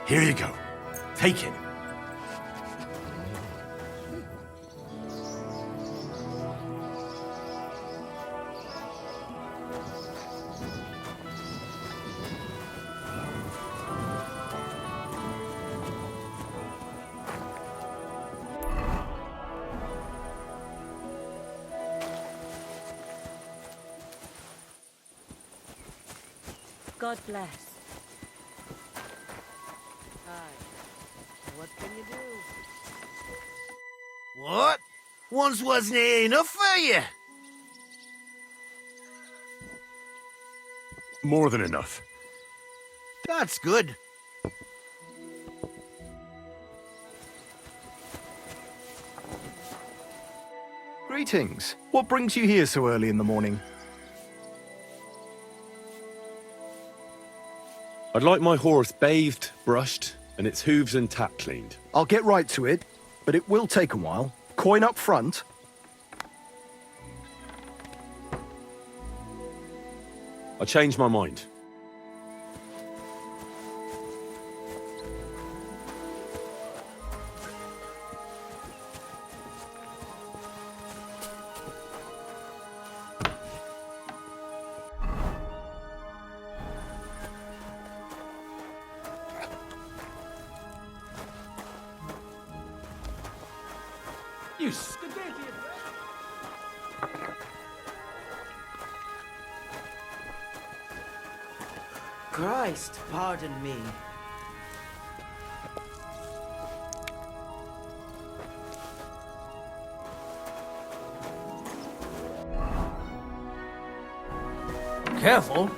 Here you go. Take it. God bless. Aye. What can you do? What? Once wasn't enough for you? More than enough. That's good. Greetings. What brings you here so early in the morning? I'd like my horse bathed, brushed, and its hooves and tack cleaned. I'll get right to it, but it will take a while. Coin up front. I changed my mind. You Christ, pardon me. Careful.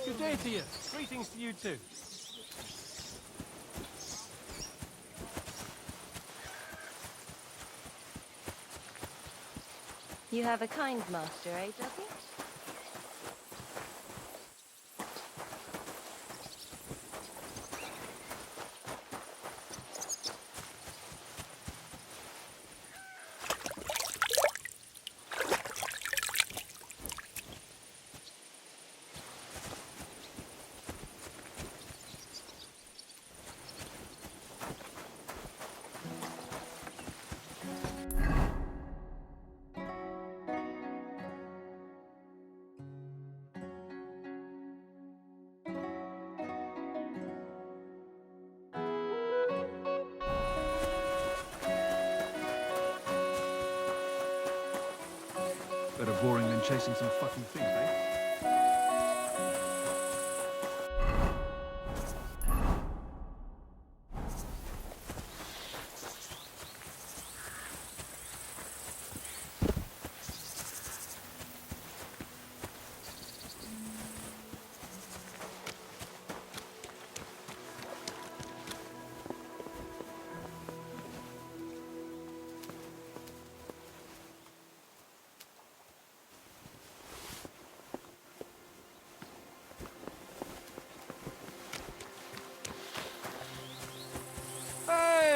Good day to you. Greetings to you too. You have a kind master, eh, Ducky? Better boring than chasing some fucking thief, eh?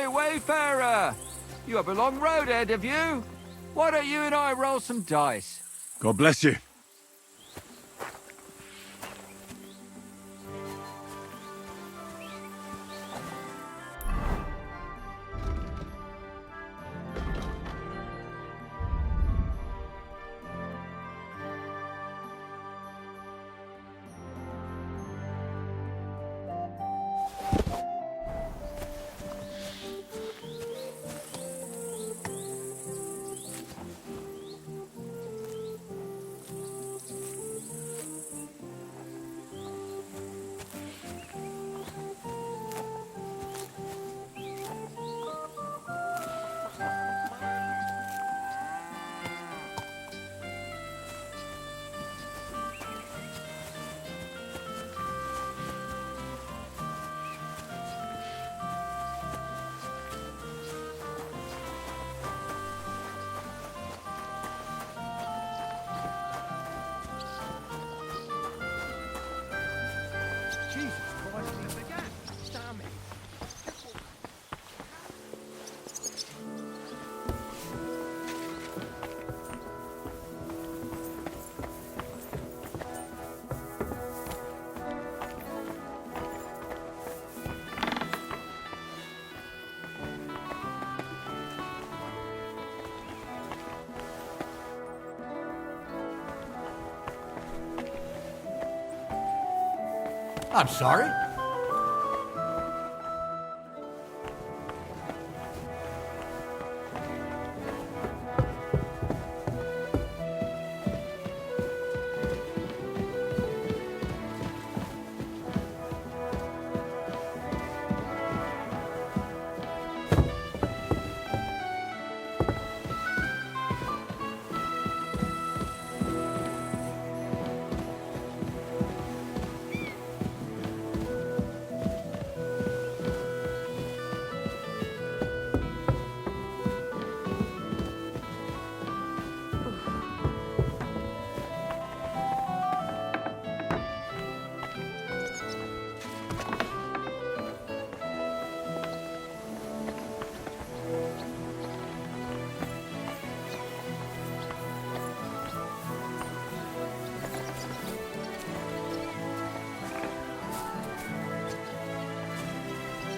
Wayfarer! You have a long road ahead of you. Why don't you and I roll some dice? God bless you. I'm sorry.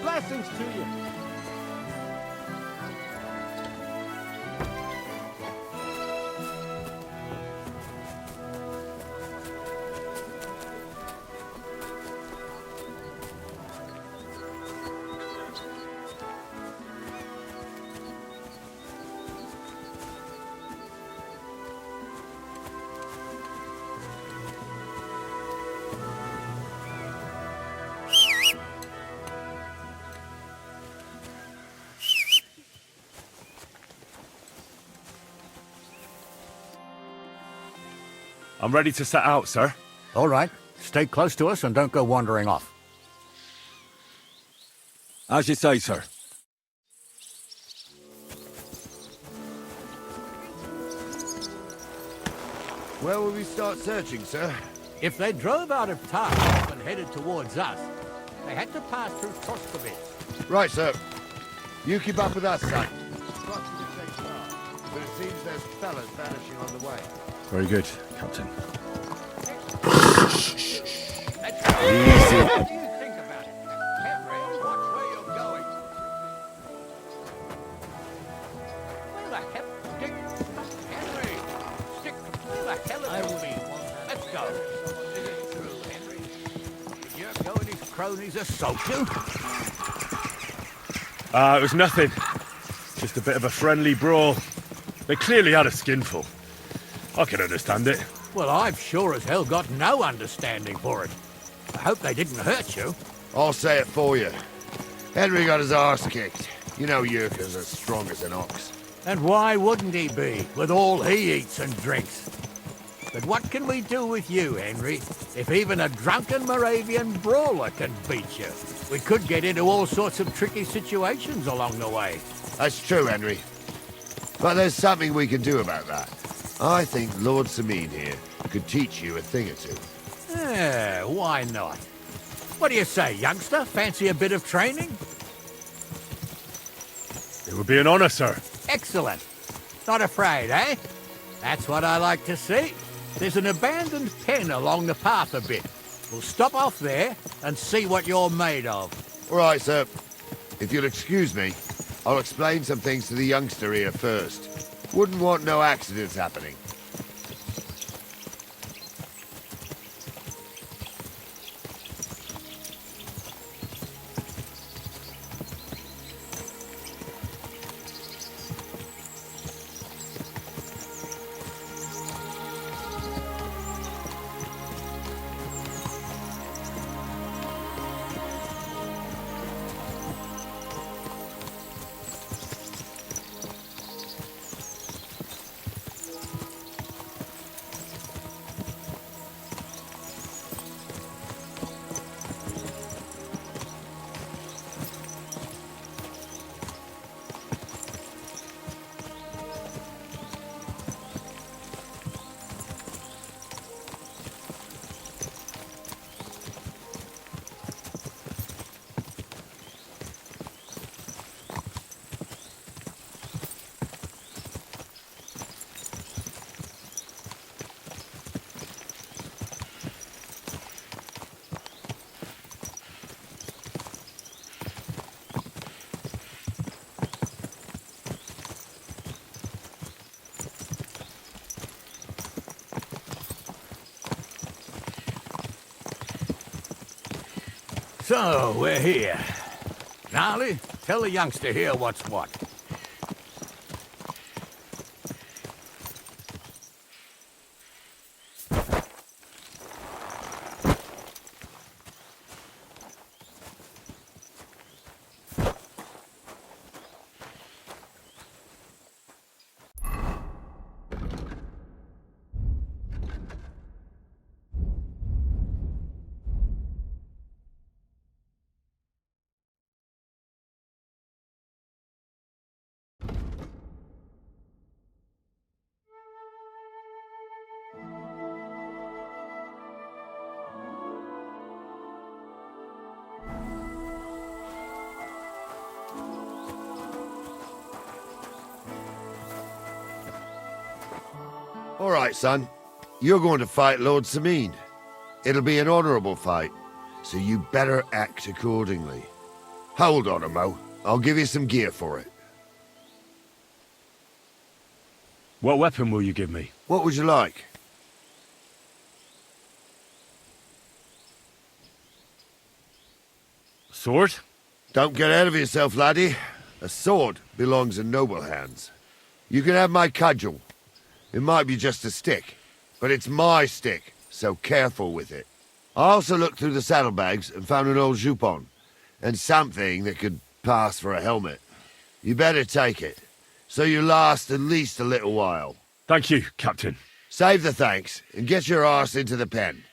Blessings to you. I'm ready to set out, sir. All right. Stay close to us and don't go wandering off. As you say, sir. Where will we start searching, sir? If they drove out of town and headed towards us, they had to pass through Troskovitz. Right, sir. You keep up with us, son. But it seems there's fellas vanishing on the way. Very good, Captain. Easy. What do you think about it? Henry, watch where you're going. Where the hell? Dick. Henry! Stick. Where the hell are you? Let's go. Is it true, Henry? Did Yurko and his cronies assault you? It was nothing. Just a bit of a friendly brawl. They clearly had a skinful. I can understand it. Well, I've sure as hell got no understanding for it. I hope they didn't hurt you. I'll say it for you. Henry got his arse kicked. You know Yurka's as strong as an ox. And why wouldn't he be, with all he eats and drinks? But what can we do with you, Henry, if even a drunken Moravian brawler can beat you? We could get into all sorts of tricky situations along the way. That's true, Henry. But there's something we can do about that. I think Lord Semine here could teach you a thing or two. Yeah, why not? What do you say, youngster? Fancy a bit of training? It would be an honor, sir. Excellent. Not afraid, eh? That's what I like to see. There's an abandoned pen along the path a bit. We'll stop off there and see what you're made of. All right, sir. If you'll excuse me, I'll explain some things to the youngster here first. Wouldn't want no accidents happening. So, we're here. Gnarly, tell the youngster here what's what. All right, son. You're going to fight Lord Semine. It'll be an honorable fight, so you better act accordingly. Hold on a mo. I'll give you some gear for it. What weapon will you give me? What would you like? Sword? Don't get ahead of yourself, laddie. A sword belongs in noble hands. You can have my cudgel. It might be just a stick, but it's my stick, so careful with it. I also looked through the saddlebags and found an old jupon, and something that could pass for a helmet. You better take it, so you last at least a little while. Thank you, Captain. Save the thanks, and get your arse into the pen.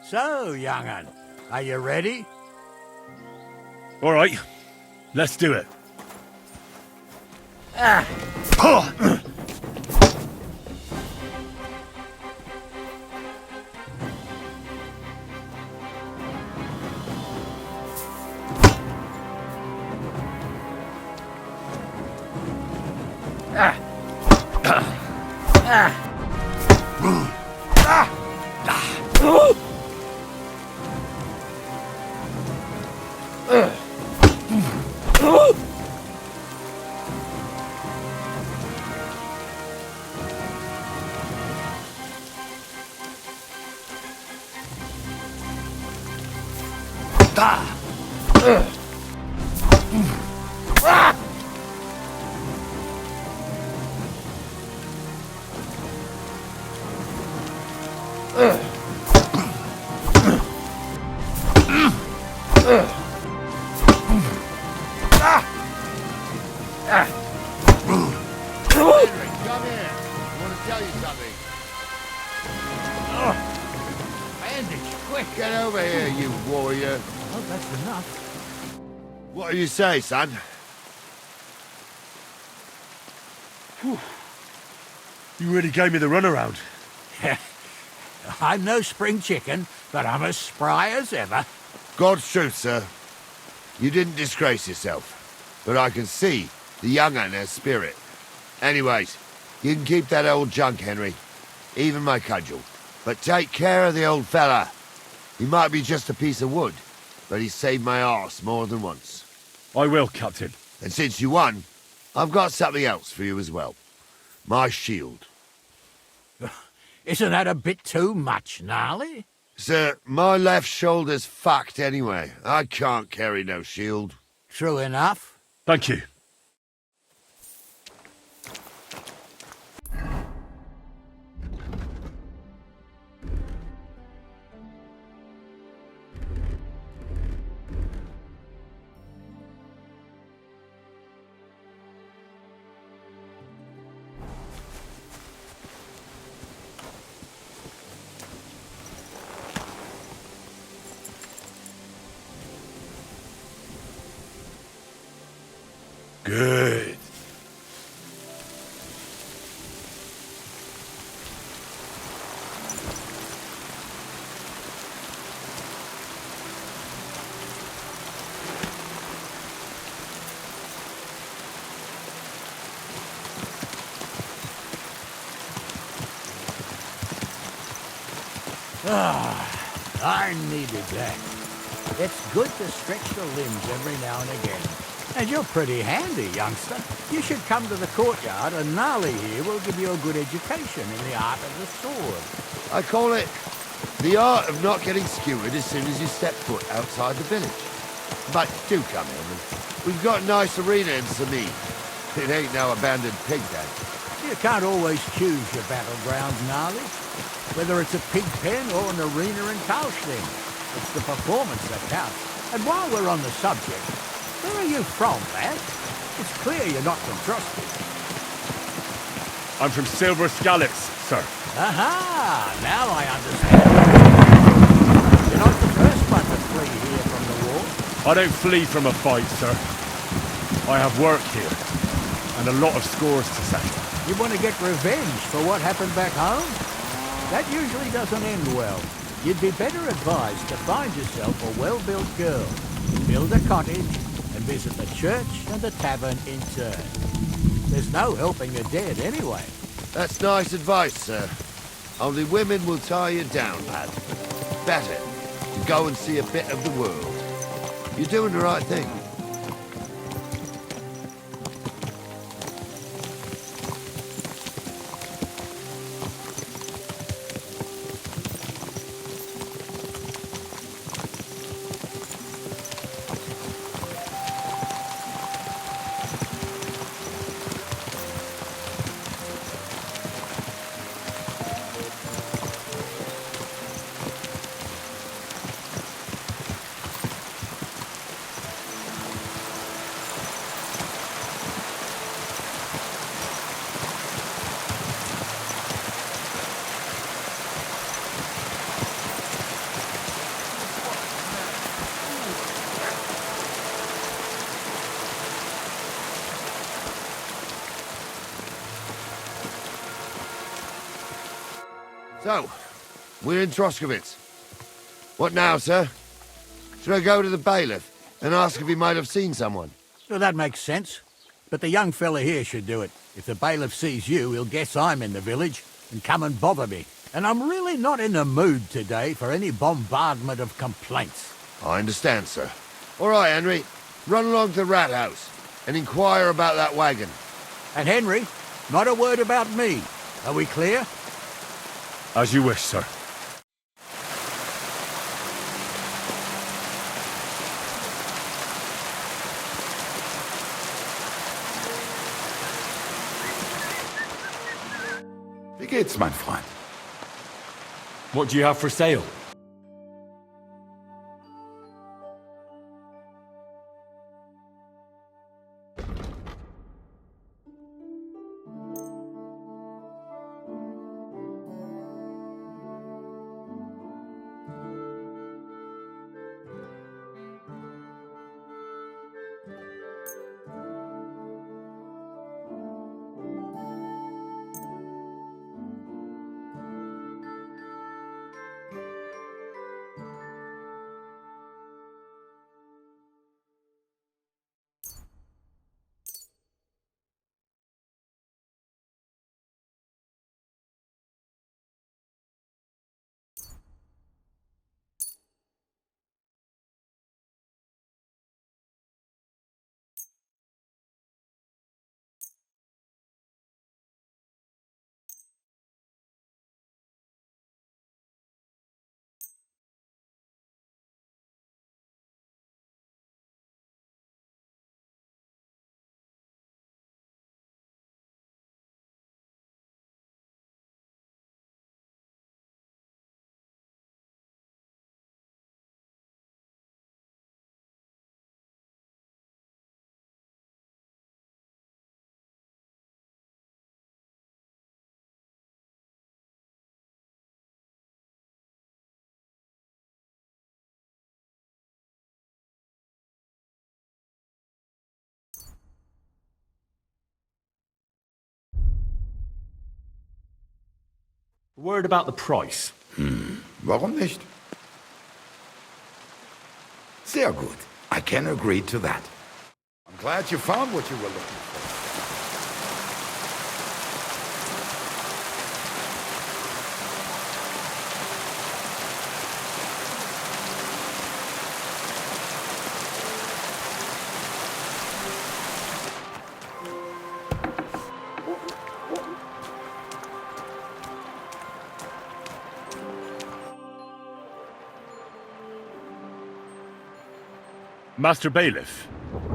So, young'un, are you ready? All right, let's do it. Henry, come here. I want to tell you something. Bandits, quick! Get over here, you warrior. Oh, that's enough. What do you say, son? You really gave me the runaround. I'm no spring chicken, but I'm as spry as ever. God's truth, sir. You didn't disgrace yourself, but I can see the young un has spirit. Anyways, you can keep that old junk, Henry. Even my cudgel. But take care of the old fella. He might be just a piece of wood, but he saved my arse more than once. I will, Captain. And since you won, I've got something else for you as well. My shield. Isn't that a bit too much, Gnarly? Sir, my left shoulder's fucked anyway. I can't carry no shield. True enough. Thank you. Good. I needed that. It's good to stretch the limbs every now and again. And you're pretty handy, youngster. You should come to the courtyard, and Gnarly here will give you a good education in the art of the sword. I call it the art of not getting skewered as soon as you step foot outside the village. But do come in. We've got a nice arena in Semine. It ain't no abandoned pig den. You can't always choose your battlegrounds, Gnarly. Whether it's a pig pen or an arena in Karlstein, it's the performance that counts. And while we're on the subject, where are you from, lad? It's clear you're not from Brunswick. I'm from Silver Scallops, sir. Aha! Now I understand. You're not the first one to flee here from the war. I don't flee from a fight, sir. I have work here, and a lot of scores to settle. You want to get revenge for what happened back home? That usually doesn't end well. You'd be better advised to find yourself a well-built girl, build a cottage, and visit the church and the tavern in turn. There's no helping a dead anyway. That's nice advice, sir. Only women will tie you down, lad. Better to go and see a bit of the world. You're doing the right thing. So, we're in Troskovitz. What now, sir? Should I go to the bailiff and ask if he might have seen someone? Well, that makes sense. But the young fella here should do it. If the bailiff sees you, he'll guess I'm in the village and come and bother me. And I'm really not in the mood today for any bombardment of complaints. I understand, sir. All right, Henry. Run along to the rat house and inquire about that wagon. And Henry, not a word about me. Are we clear? As you wish, sir. Wie geht's, mein Freund? What do you have for sale? Word about the price. Warum nicht? Sehr gut. I can agree to that. I'm glad you found what you were looking for. Master Bailiff,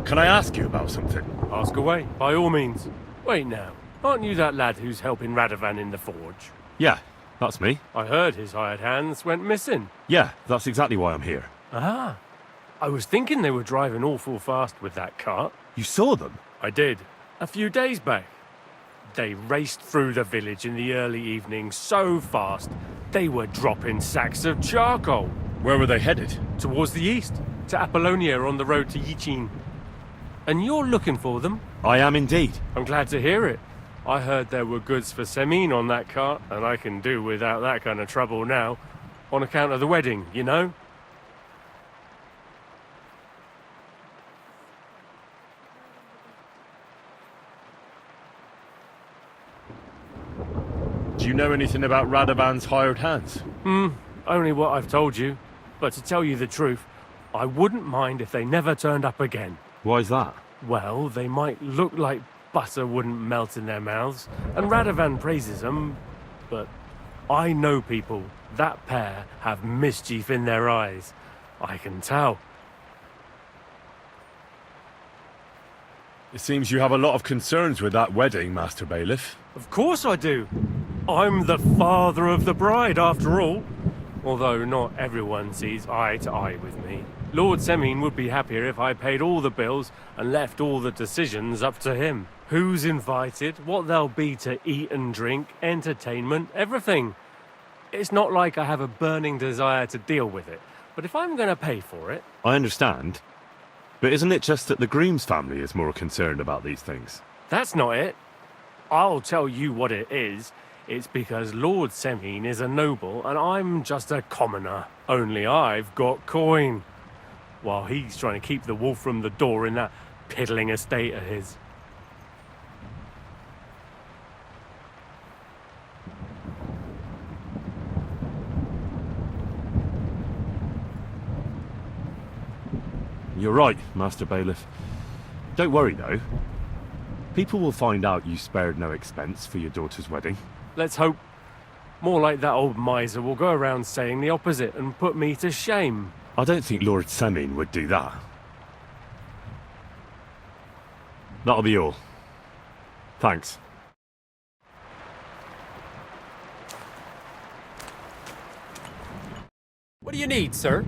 can I ask you about something? Ask away, by all means. Wait now, aren't you that lad who's helping Radovan in the forge? Yeah, that's me. I heard his hired hands went missing. Yeah, that's exactly why I'm here. Ah, I was thinking they were driving awful fast with that cart. You saw them? I did, a few days back. They raced through the village in the early evening so fast, they were dropping sacks of charcoal. Where were they headed? Towards the east, to Apollonia on the road to Yichin. And you're looking for them? I am indeed. I'm glad to hear it. I heard there were goods for Semine on that cart, and I can do without that kind of trouble now. On account of the wedding, you know? Do you know anything about Radovan's hired hands? Only what I've told you. But to tell you the truth, I wouldn't mind if they never turned up again. Why's that? Well, they might look like butter wouldn't melt in their mouths, and Radovan praises them, but I know people. That pair have mischief in their eyes. I can tell. It seems you have a lot of concerns with that wedding, Master Bailiff. Of course I do. I'm the father of the bride, after all. Although not everyone sees eye to eye with me. Lord Semine would be happier if I paid all the bills and left all the decisions up to him. Who's invited, what there'll be to eat and drink, entertainment, everything. It's not like I have a burning desire to deal with it, but if I'm going to pay for it... I understand. But isn't it just that the groom's family is more concerned about these things? That's not it. I'll tell you what it is. It's because Lord Semine is a noble and I'm just a commoner. Only I've got coin. While he's trying to keep the wolf from the door in that piddling estate of his. You're right, Master Bailiff. Don't worry, though. People will find out you spared no expense for your daughter's wedding. Let's hope. More like that old miser will go around saying the opposite and put me to shame. I don't think Lord Semine would do that. That'll be all. Thanks. What do you need, sir?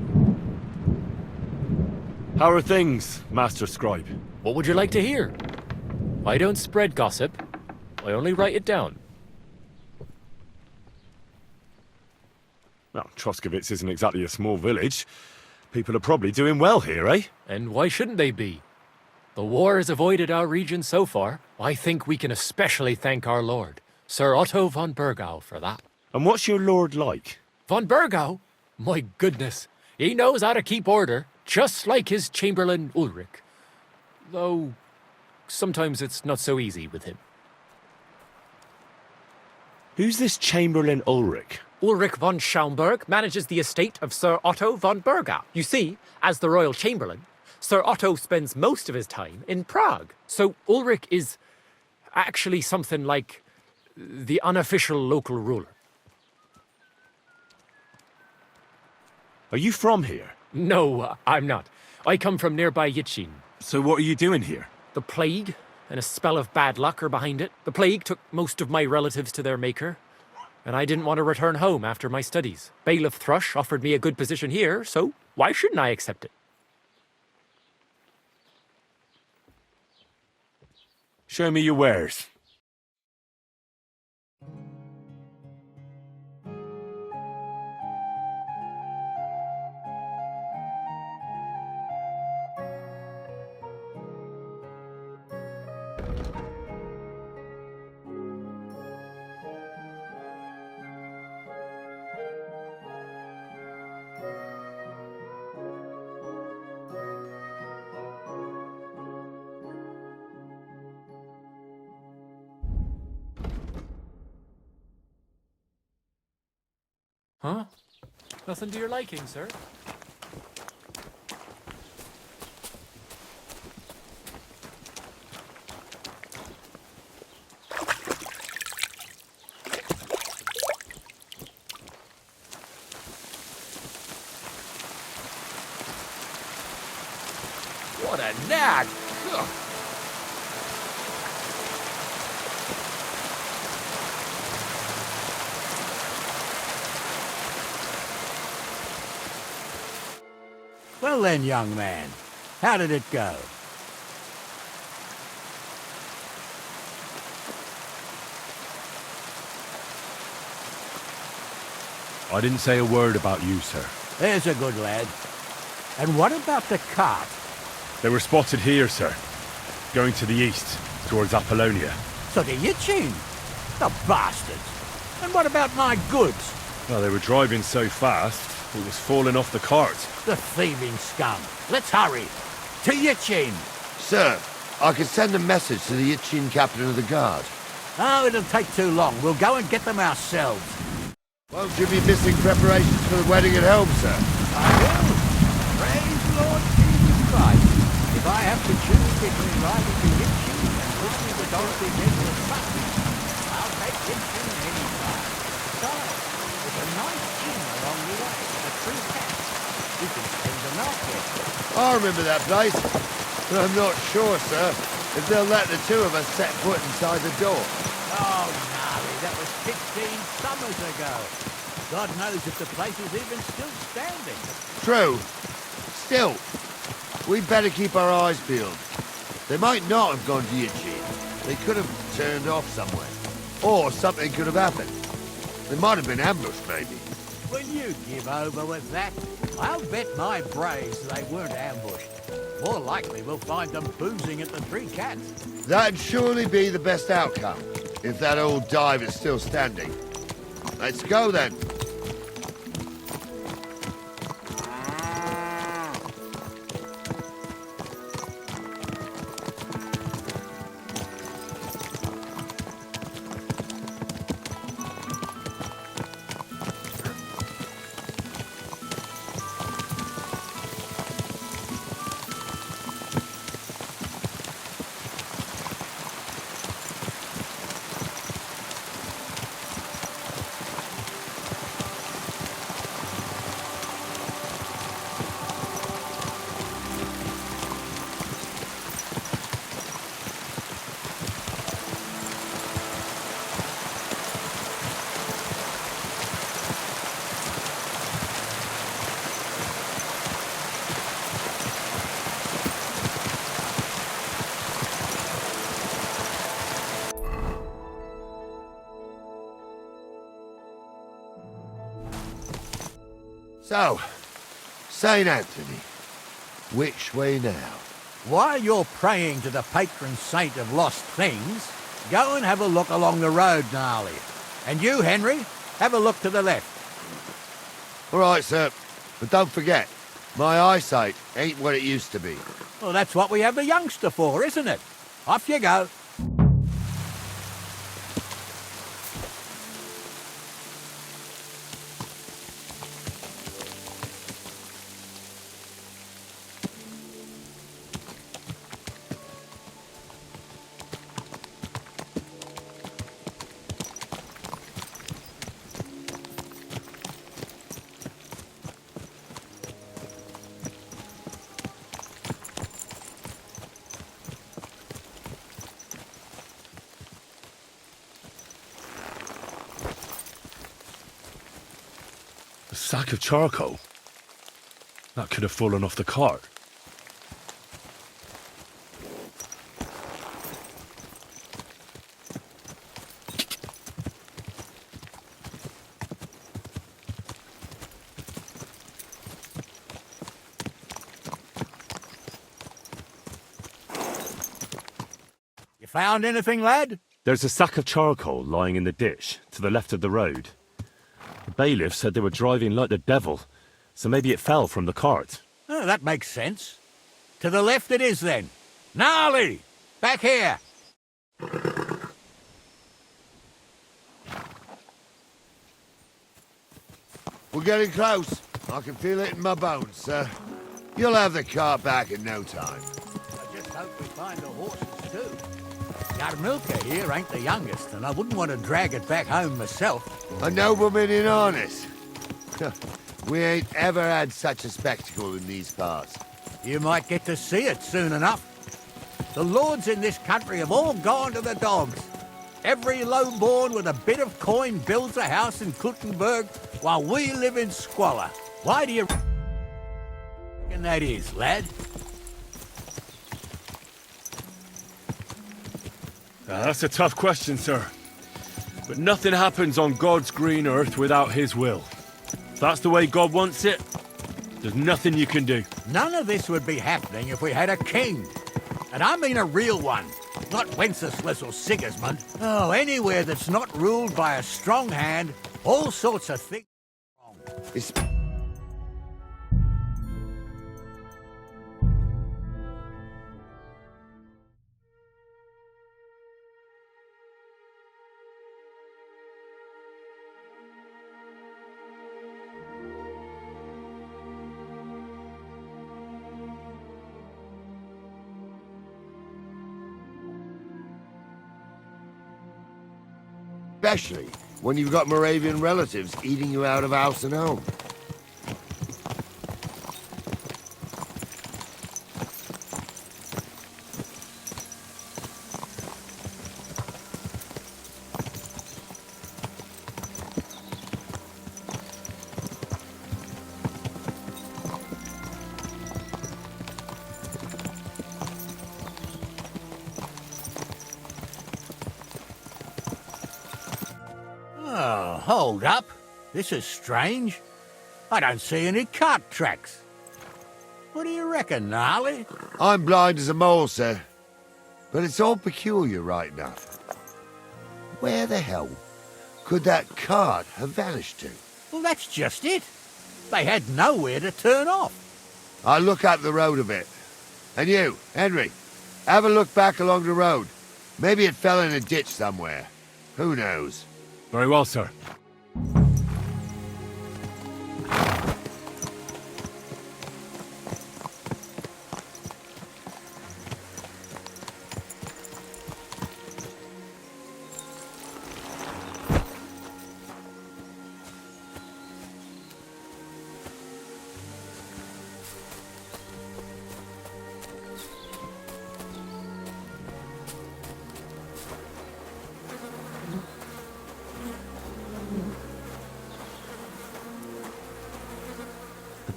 How are things, Master Scribe? What would you like to hear? I don't spread gossip. I only write it down. Well, Troskovitz isn't exactly a small village. People are probably doing well here, eh? And why shouldn't they be? The war has avoided our region so far. I think we can especially thank our lord, Sir Otto von Burgau, for that. And what's your lord like? Von Burgau? My goodness. He knows how to keep order, just like his Chamberlain Ulrich. Though, sometimes it's not so easy with him. Who's this Chamberlain Ulrich? Ulrich von Schaumburg manages the estate of Sir Otto von Burgau. You see, as the royal chamberlain, Sir Otto spends most of his time in Prague. So Ulrich is actually something like the unofficial local ruler. Are you from here? No, I'm not. I come from nearby Yitchin. So what are you doing here? The plague and a spell of bad luck are behind it. The plague took most of my relatives to their maker, and I didn't want to return home after my studies. Bailiff Thrush offered me a good position here, so why shouldn't I accept it? Show me your wares. Huh? Nothing to your liking, sir? What a nag! Ugh. Well then, young man, how did it go? I didn't say a word about you, sir. There's a good lad. And what about the cart? They were spotted here, sir. Going to the east, towards Apollonia. So the Yitchin? The bastards! And what about my goods? Well, they were driving so fast, it was falling off the cart. The thieving scum. Let's hurry. To Yitchin. Sir, I can send a message to the Yitchin captain of the guard. Oh, it'll take too long. We'll go and get them ourselves. Won't you be missing preparations for the wedding at home, sir? I will. Praise Lord Jesus Christ. If I have to choose between riding to Yitchin and listening to Dorothy Nicholas Sutton, I'll take Yitchin any time. Besides, there's a nice inn along the way, a true cat. We can spend the night there. I remember that place, but I'm not sure, sir, if they'll let the two of us set foot inside the door. Oh, Gnarly, that was 15 summers ago. God knows if the place is even still standing. True. Still, we'd better keep our eyes peeled. They might not have gone to Yitchin. They could have turned off somewhere. Or something could have happened. They might have been ambushed, maybe. Will you give over with that? I'll bet my brace they weren't ambushed. More likely we'll find them boozing at the Three Cats. That'd surely be the best outcome. if that old dive is still standing. Let's go then. So, St. Anthony, which way now? While you're praying to the patron saint of lost things, go and have a look along the road, Gnarly. And you, Henry, have a look to the left. All right, sir. But don't forget, my eyesight ain't what it used to be. Well, that's what we have the youngster for, isn't it? Off you go. A sack of charcoal? That could have fallen off the cart. You found anything, lad? There's a sack of charcoal lying in the ditch to the left of the road. The bailiff said they were driving like the devil, so maybe it fell from the cart. Oh, that makes sense. To the left it is, then. Gnarly! Back here! We're getting close. I can feel it in my bones, sir. You'll have the cart back in no time. I just hope we find the horses, too. Yarmilka here ain't the youngest, and I wouldn't want to drag it back home myself. A nobleman in harness. We ain't ever had such a spectacle in these parts. You might get to see it soon enough. The lords in this country have all gone to the dogs. Every lowborn with a bit of coin builds a house in Kuttenberg while we live in squalor. Why do you reckon that is, lad? That's a tough question, sir. But nothing happens on God's green earth without his will. If that's the way God wants it, there's nothing you can do. None of this would be happening if we had a king. And I mean a real one, not Wenceslas or Sigismund. Oh, anywhere that's not ruled by a strong hand, all sorts of things are wrong. It's... Especially when you've got Moravian relatives eating you out of house and home. Oh, hold up. This is strange. I don't see any cart tracks. What do you reckon, Gnarly? I'm blind as a mole, sir. But it's all peculiar right enough. Where the hell could that cart have vanished to? Well, that's just it. They had nowhere to turn off. I'll look up the road a bit. And you, Henry, have a look back along the road. Maybe it fell in a ditch somewhere. Who knows? Very well, sir.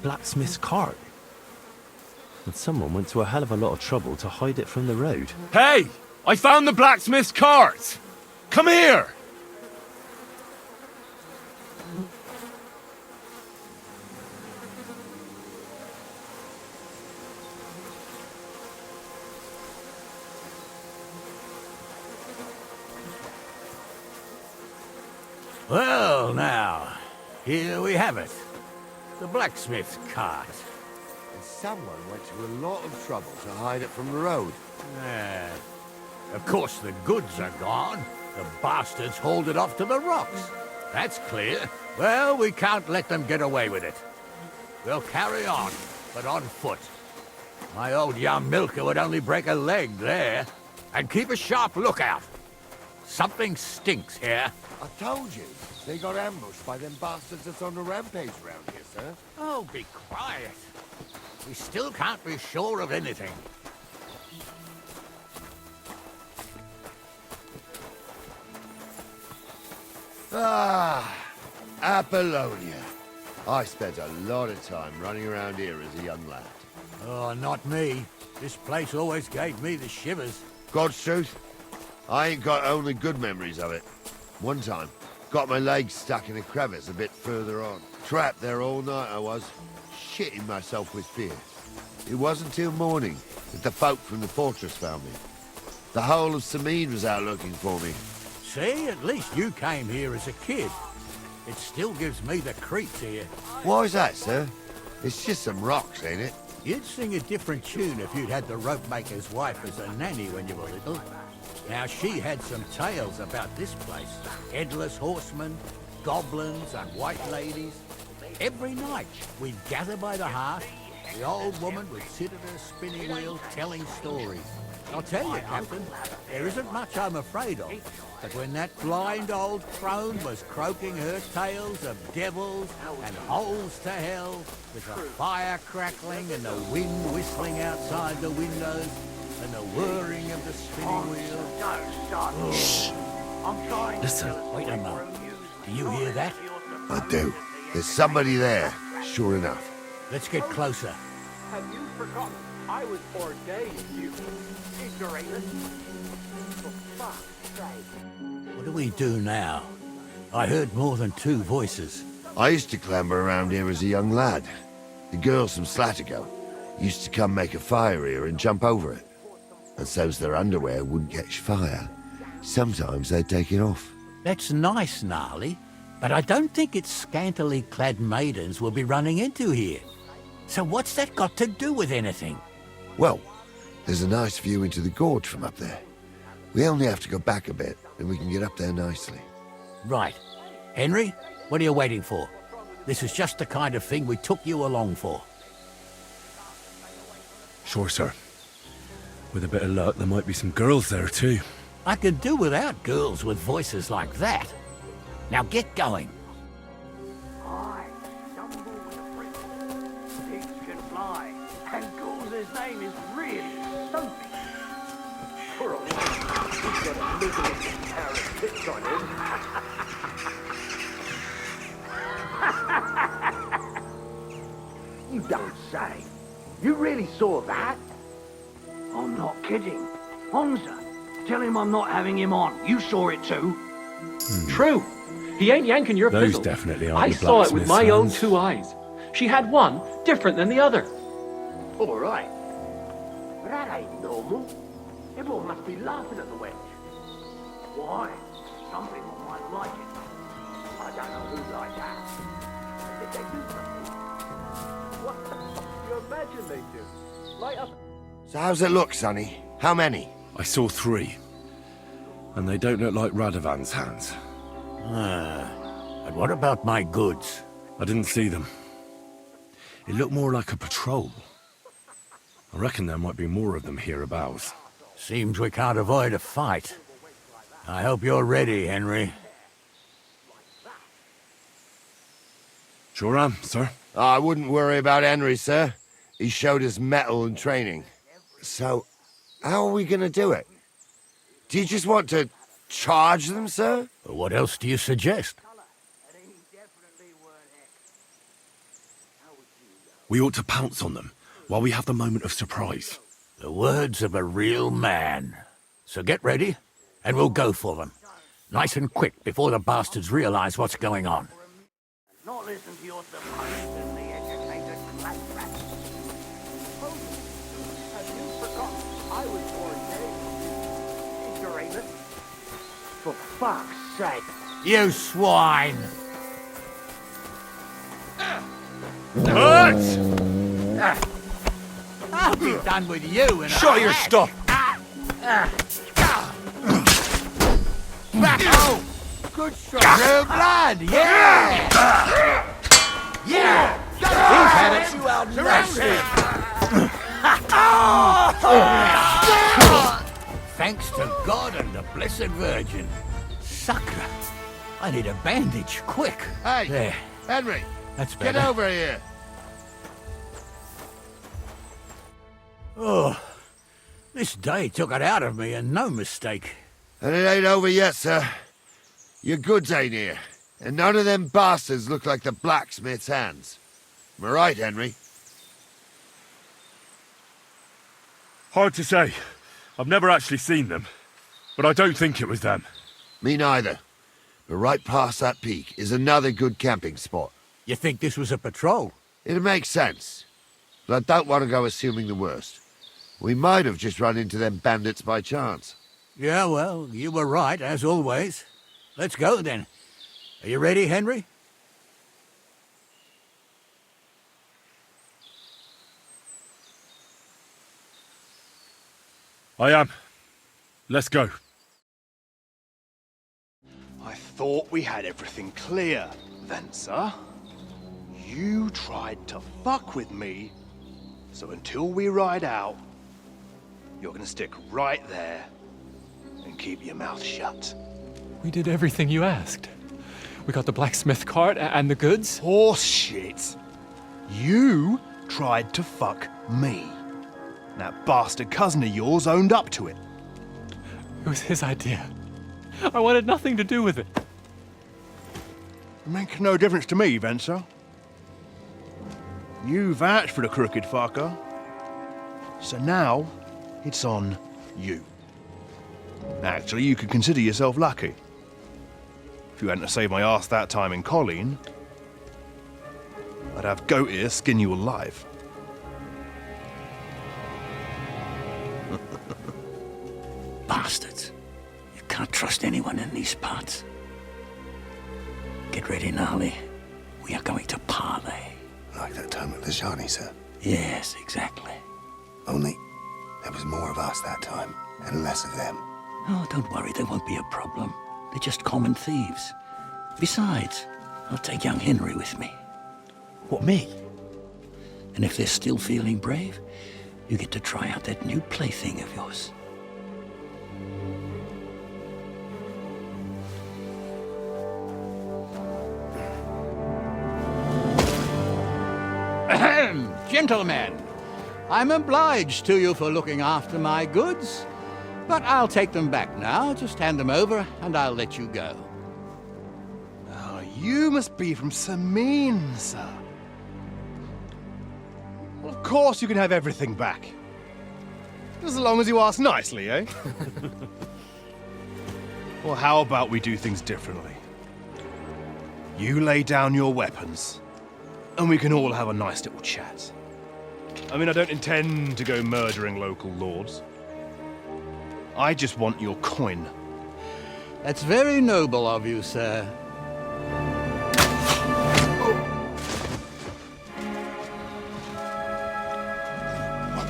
Blacksmith's cart. And someone went to a hell of a lot of trouble to hide it from the road. Hey! I found the blacksmith's cart! Come here! Well, now, here we have it. The blacksmith's cart. And someone went to a lot of trouble to hide it from the road. Yeah. Of course, the goods are gone. The bastards hauled it off to the rocks. That's clear. Well, we can't let them get away with it. We'll carry on, but on foot. My old young milker would only break a leg there. And keep a sharp lookout. Something stinks here. I told you, they got ambushed by them bastards that's on the rampage round here, sir. Oh, be quiet. We still can't be sure of anything. Ah, Apollonia. I spent a lot of time running around here as a young lad. Oh, not me. This place always gave me the shivers. God's truth, I ain't got only good memories of it. One time, got my legs stuck in a crevice a bit further on. Trapped there all night I was, shitting myself with fear. It wasn't till morning that the folk from the fortress found me. The whole of Semine was out looking for me. See, at least you came here as a kid. It still gives me the creeps here. Why's that, sir? It's just some rocks, ain't it? You'd sing a different tune if you'd had the rope maker's wife as a nanny when you were little. Now, she had some tales about this place. Headless horsemen, goblins, and white ladies. Every night, we'd gather by the hearth. The old woman would sit at her spinning wheel telling stories. I'll tell you, Captain, there isn't much I'm afraid of. But when that blind old crone was croaking her tales of devils and holes to hell, with the fire crackling and the wind whistling outside the windows, and the whirring of the spinning wheel... Shh! Listen. Wait a moment. Do you hear that? I do. There's somebody there, sure enough. Let's get closer. Have you forgotten I was ordained, you ignoramus? For fuck's sake. What do we do now? I heard more than two voices. I used to clamber around here as a young lad. The girls from Slatigo used to come make a fire here and jump over it. And so's their underwear wouldn't catch fire, sometimes they'd take it off. That's nice, Gnarly, but I don't think it's scantily clad maidens we'll be running into here. So what's that got to do with anything? Well, there's a nice view into the gorge from up there. We only have to go back a bit, and we can get up there nicely. Right. Henry, what are you waiting for? This is just the kind of thing we took you along for. Sure, sir. With a bit of luck, there might be some girls there, too. I could do without girls with voices like that. Now get going. I stumble with a friend. Pigs can fly, and Gauze's name is really Sophie. Poor old man, he's got a miserable pair of tits on him. You don't say. You really saw that? I'm not kidding. Honza, tell him I'm not having him on. You saw it too. True. He ain't yanking your Those fiddle. definitely aren't I the saw it with blacksmith's my own hands. 2 eyes. She had one different than the other. All right. But that ain't normal. Everyone must be laughing at the wench. Why? some people might like it. I don't know who'd like that. Did they do something? What the fuck do you imagine they do? Light up. So how's it look, Sonny? How many? I saw 3. And they don't look like Radovan's hands. And what about my goods? I didn't see them. It looked more like a patrol. I reckon there might be more of them hereabouts. Seems we can't avoid a fight. I hope you're ready, Henry. Sure am, sir. I wouldn't worry about Henry, sir. He showed us mettle and training. So, how are we gonna do it? Do you just want to charge them, sir? What else do you suggest? We ought to pounce on them while we have the moment of surprise. The words of a real man. So get ready, and we'll go for them. Nice and quick, before the bastards realize what's going on. Not listen to your supposedly educated claptrap. Have you forgotten I was born gay? Ignoramus. For fuck's sake. You swine! I'll be done with you in Show your stuff! Oh! Good shot! True blood, yeah! Yeah! He's had it! You outlasted! Thanks to God and the Blessed Virgin. Sucker! I need a bandage, quick! Hey, there. Henry, That's better. get over here. Oh, this day took it out of me, and no mistake. And it ain't over yet, sir. Your goods ain't here, and none of them bastards look like the blacksmith's hands. Am I right, Henry? Hard to say. I've never actually seen them. But I don't think it was them. Me neither. But right past that peak is another good camping spot. You think this was a patrol? It makes sense. But I don't want to go assuming the worst. We might have just run into them bandits by chance. Yeah, well, you were right, as always. Let's go, then. Are you ready, Henry? I am. Let's go. I thought we had everything clear, then, sir. You tried to fuck with me, so until we ride out, you're gonna stick right there and keep your mouth shut. We did everything you asked. We got the blacksmith cart and the goods. Horse shit. You tried to fuck me. That bastard cousin of yours owned up to it. It was his idea. I wanted nothing to do with it. Make no difference to me, Venser. You vouched for the crooked fucker. So now, it's on you. Actually, you could consider yourself lucky. If you hadn't saved my ass that time in Colleen, I'd have goat ear skin you alive. Bastards. You can't trust anyone in these parts. Get ready, Gnarly. We are going to parley. Like that time with the Shawnee, sir? Yes, exactly. Only there was more of us that time, and less of them. Oh, don't worry, there won't be a problem. They're just common thieves. Besides, I'll take young Henry with me. What, me? And if they're still feeling brave, you get to try out that new plaything of yours. Ahem, gentlemen, I'm obliged to you for looking after my goods, but I'll take them back now. Just hand them over, and I'll let you go. Oh, you must be from Semine, sir. Well, of course you can have everything back. Just as long as you ask nicely, eh? Well, how about we do things differently? You lay down your weapons, and we can all have a nice little chat. I mean, I don't intend to go murdering local lords. I just want your coin. That's very noble of you, sir.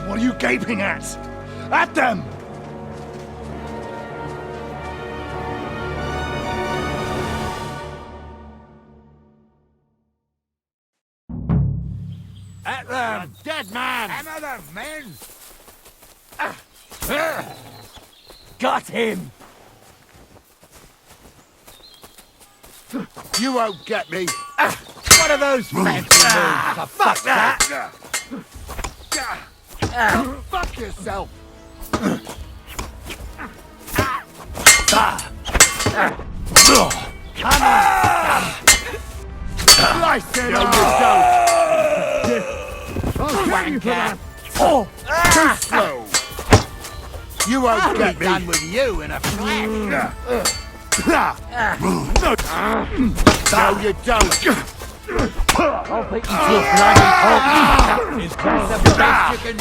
What are you gaping at? At them! At them! Dead man! Hammer them, men! Got him! You won't get me! What are those fancy moves? Fuck that! Fuck yourself! I said no, you don't! I'll get you for that! Too slow! You won't get me! Done with you in a flash! No, you don't! I'll beat you to a bloody pulp! Is that the best you can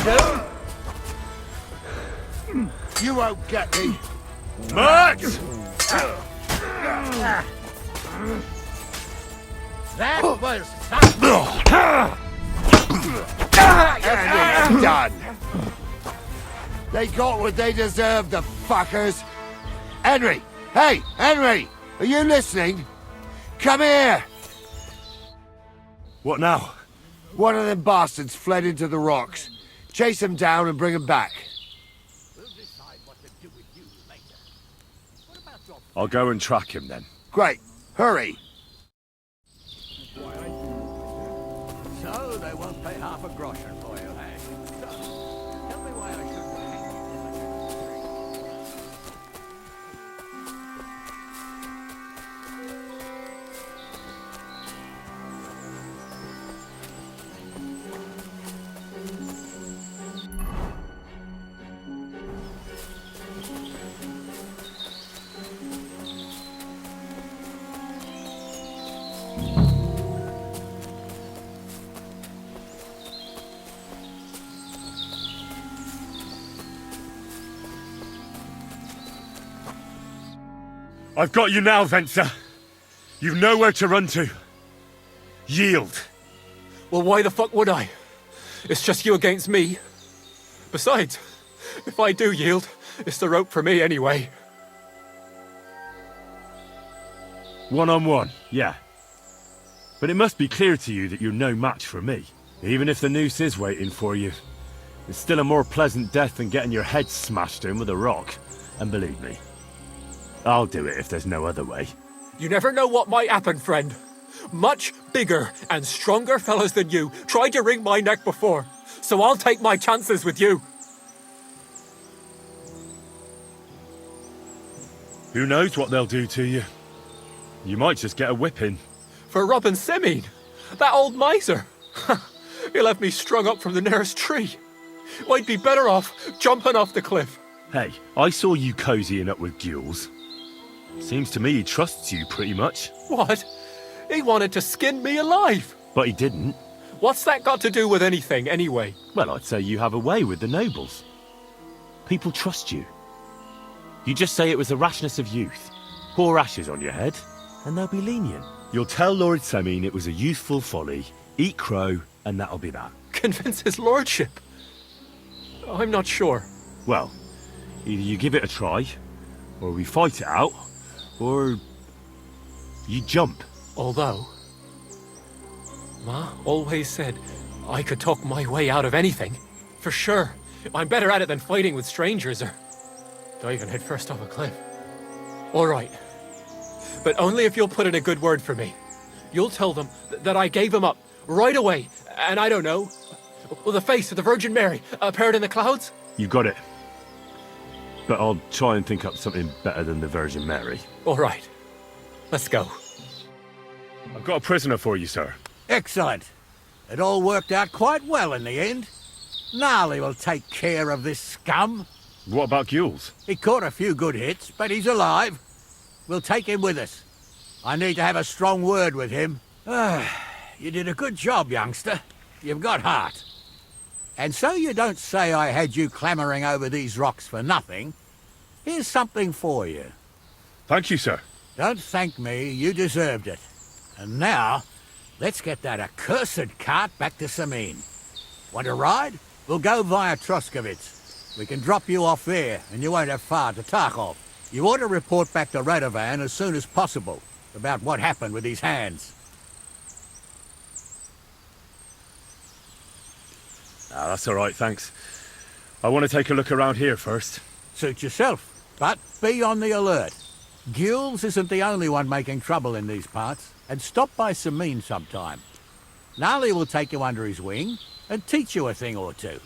do? You won't get me! Max! That was And it's done! They got what they deserved, the fuckers! Henry! Hey, Henry! Are you listening? Come here! What now? One of them bastards fled into the rocks. Chase him down and bring him back. I'll go and track him then. Great. Hurry. So they won't pay half a groschen for you, eh? Tell me why I shouldn't hang I've got you now, Venser. You've nowhere to run to. Yield. Well, why the fuck would I? It's just you against me. Besides, if I do yield, it's the rope for me anyway. One-on-one, yeah. But it must be clear to you that you're no match for me. Even if the noose is waiting for you, it's still a more pleasant death than getting your head smashed in with a rock. And believe me, I'll do it if there's no other way. You never know what might happen, friend. Much bigger and stronger fellas than you tried to wring my neck before, so I'll take my chances with you. Who knows what they'll do to you? You might just get a whipping. For robbing Semine, that old miser. He left me strung up from the nearest tree. I'd be better off jumping off the cliff. Hey, I saw you cozying up with Gules. Seems to me he trusts you pretty much. What? He wanted to skin me alive. But he didn't. What's that got to do with anything, anyway? Well, I'd say you have a way with the nobles. People trust you. You just say it was the rashness of youth. Pour ashes on your head, and they'll be lenient. You'll tell Lord Semine it was a youthful folly, eat crow, and that'll be that. Convince his lordship? I'm not sure. Well, either you give it a try, or we fight it out, or you jump. Although, Ma always said I could talk my way out of anything. For sure, I'm better at it than fighting with strangers or diving headfirst off a cliff. All right, but only if you'll put in a good word for me. You'll tell them that I gave him up right away, and I don't know, the face of the Virgin Mary appeared in the clouds? You got it. But I'll try and think up something better than the Virgin Mary. All right, let's go. I've got a prisoner for you, sir. Excellent. It all worked out quite well in the end. Gnarly will take care of this scum. What about Gules? He caught a few good hits, but he's alive. We'll take him with us. I need to have a strong word with him. You did a good job, youngster. You've got heart. And so you don't say I had you clambering over these rocks for nothing, here's something for you. Thank you, sir. Don't thank me, you deserved it. And now, let's get that accursed cart back to Semine. Want to ride? We'll go via Troskovitz. We can drop you off there, and you won't have far to Tarkov. You ought to report back to Radovan as soon as possible about what happened with these hands. Ah, that's all right, thanks. I want to take a look around here first. Suit yourself, but be on the alert. Gules isn't the only one making trouble in these parts, and stop by Semine sometime. Gnarly will take you under his wing and teach you a thing or two.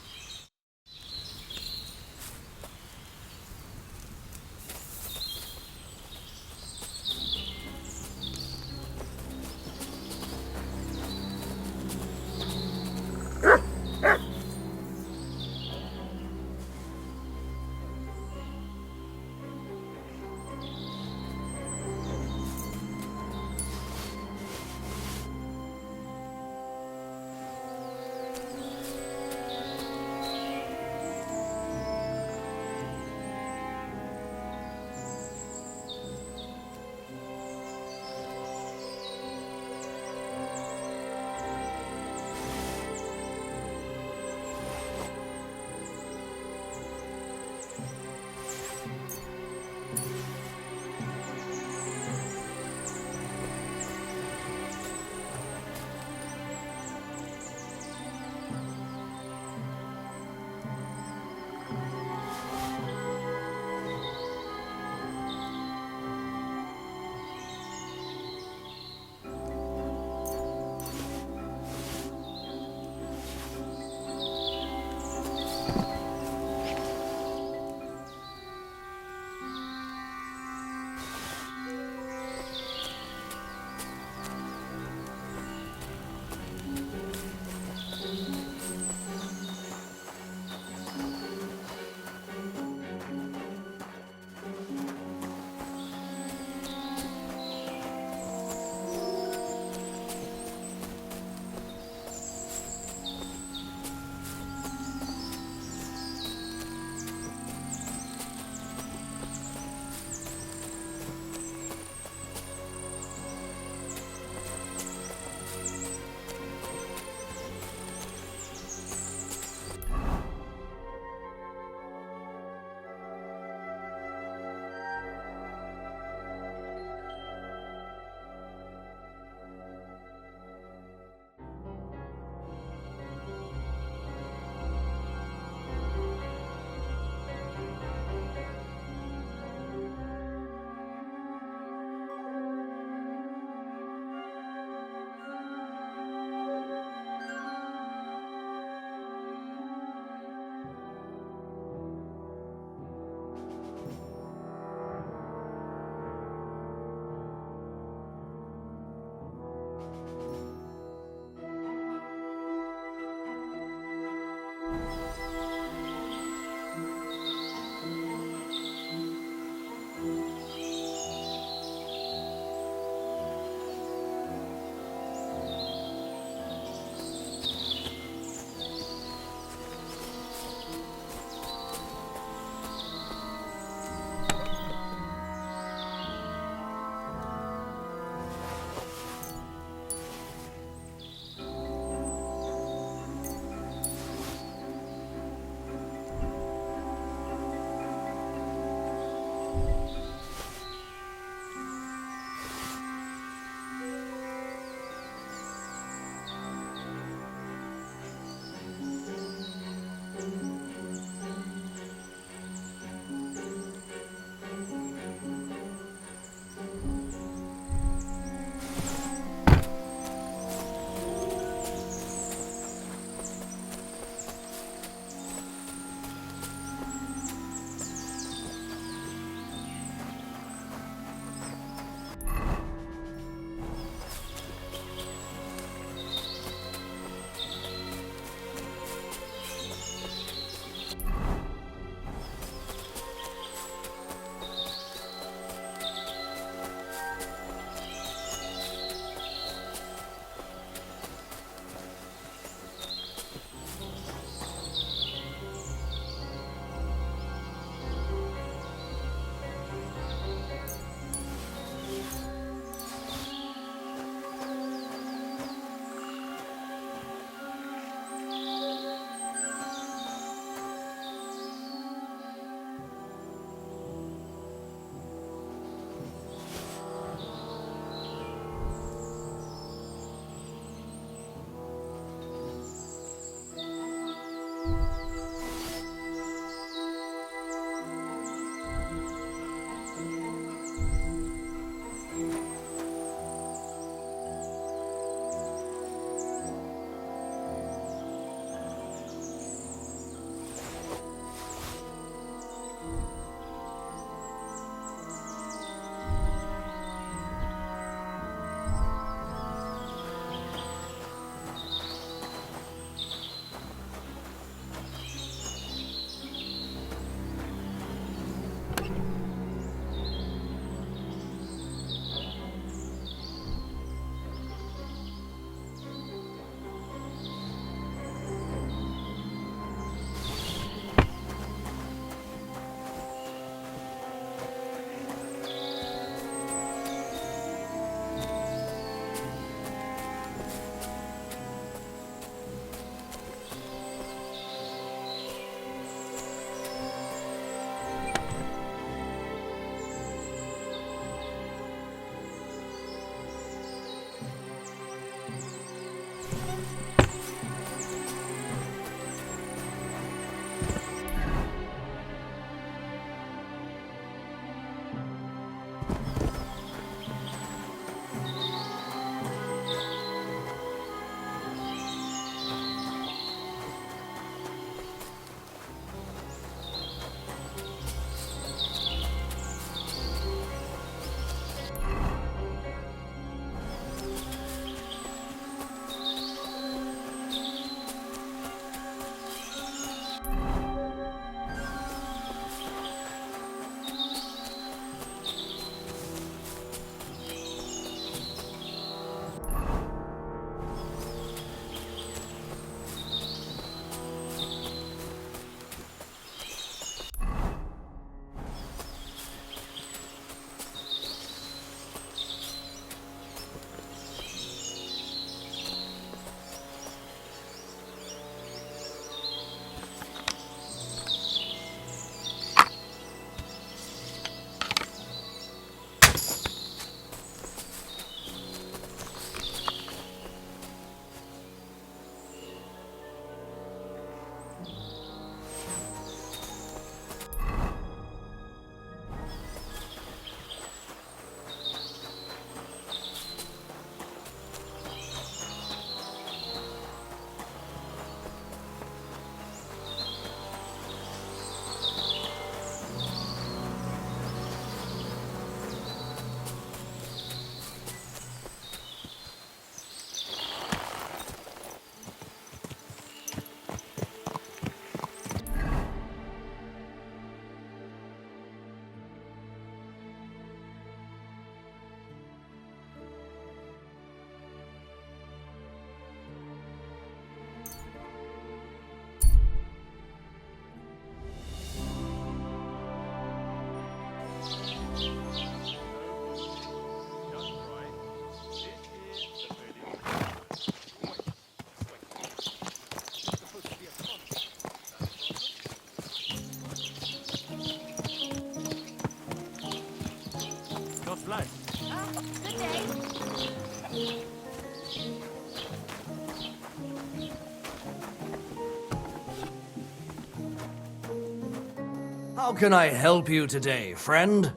How can I help you today, friend?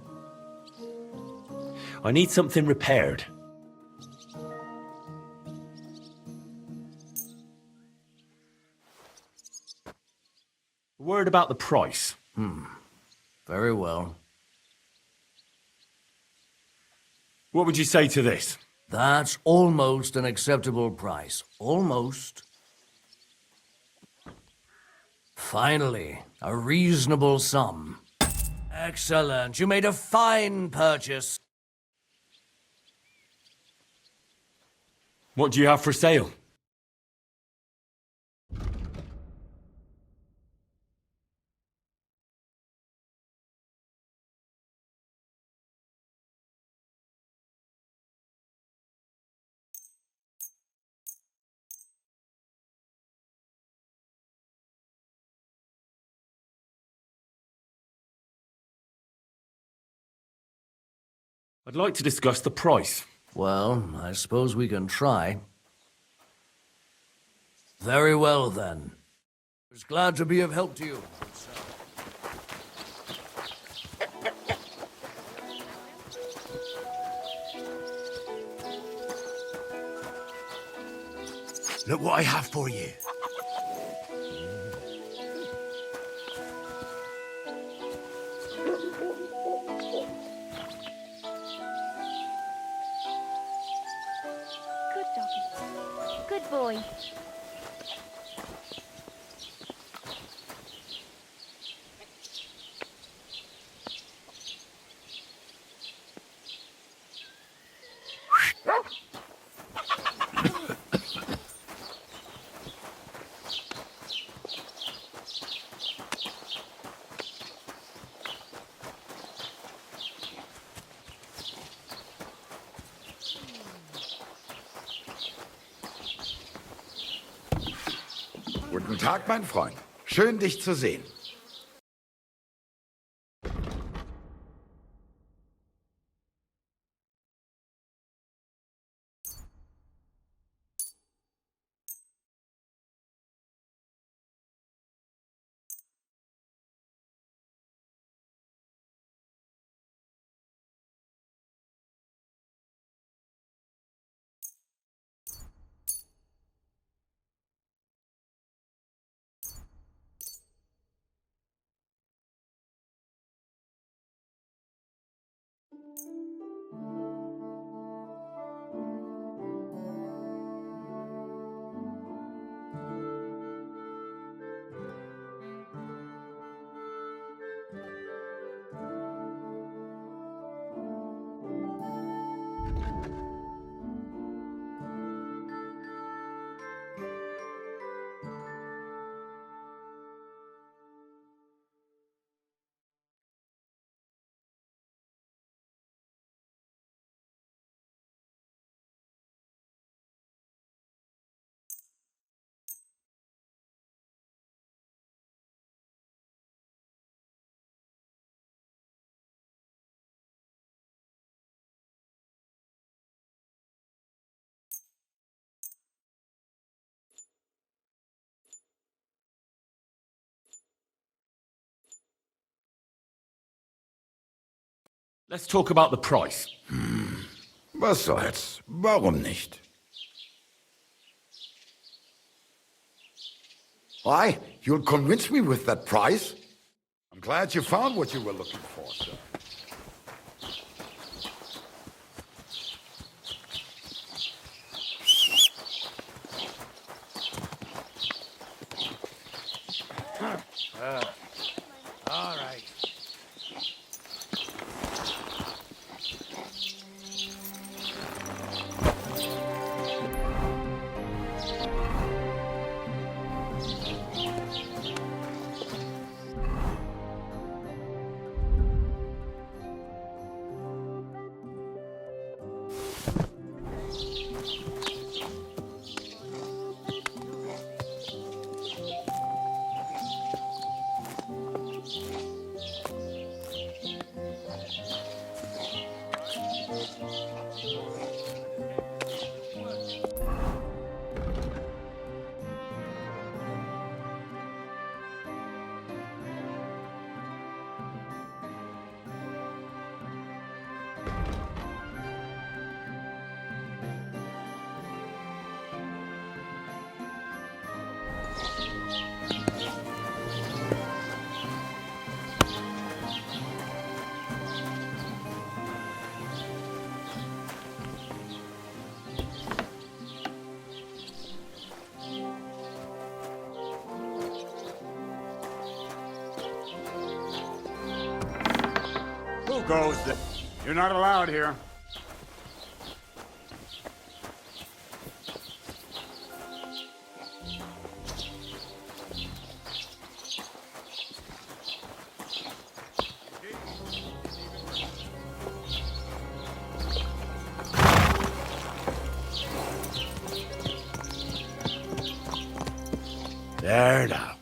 I need something repaired. A word about the price. Very well. What would you say to this? That's almost an acceptable price. Almost. Finally, a reasonable sum. Excellent. You made a fine purchase. What do you have for sale? I'd like to discuss the price. Well, I suppose we can try. Very well, then. I was glad to be of help to you. Look what I have for you. Good doggy. Good boy. Guten Tag, mein Freund. Schön, dich zu sehen. Let's talk about the price. Was soll's? Warum nicht? Why? You'll convince me with that price? I'm glad you found what you were looking for, sir. All right. Who goes? You're not allowed here. There now.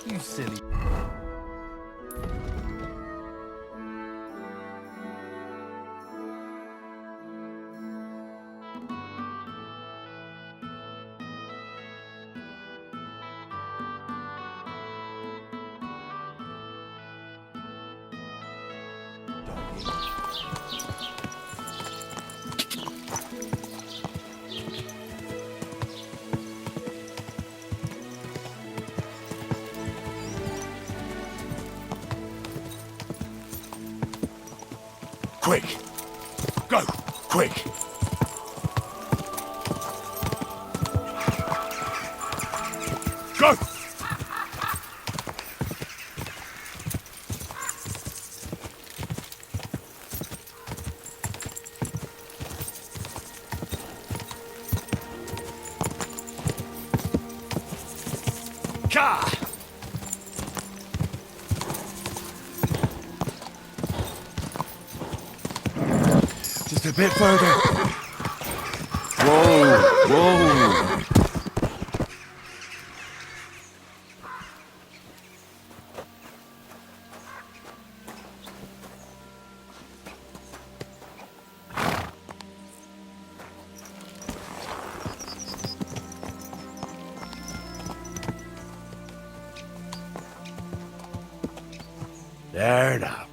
You silly. Quick! Go! Quick! Go! Car! Just a bit further. Whoa, whoa. There now.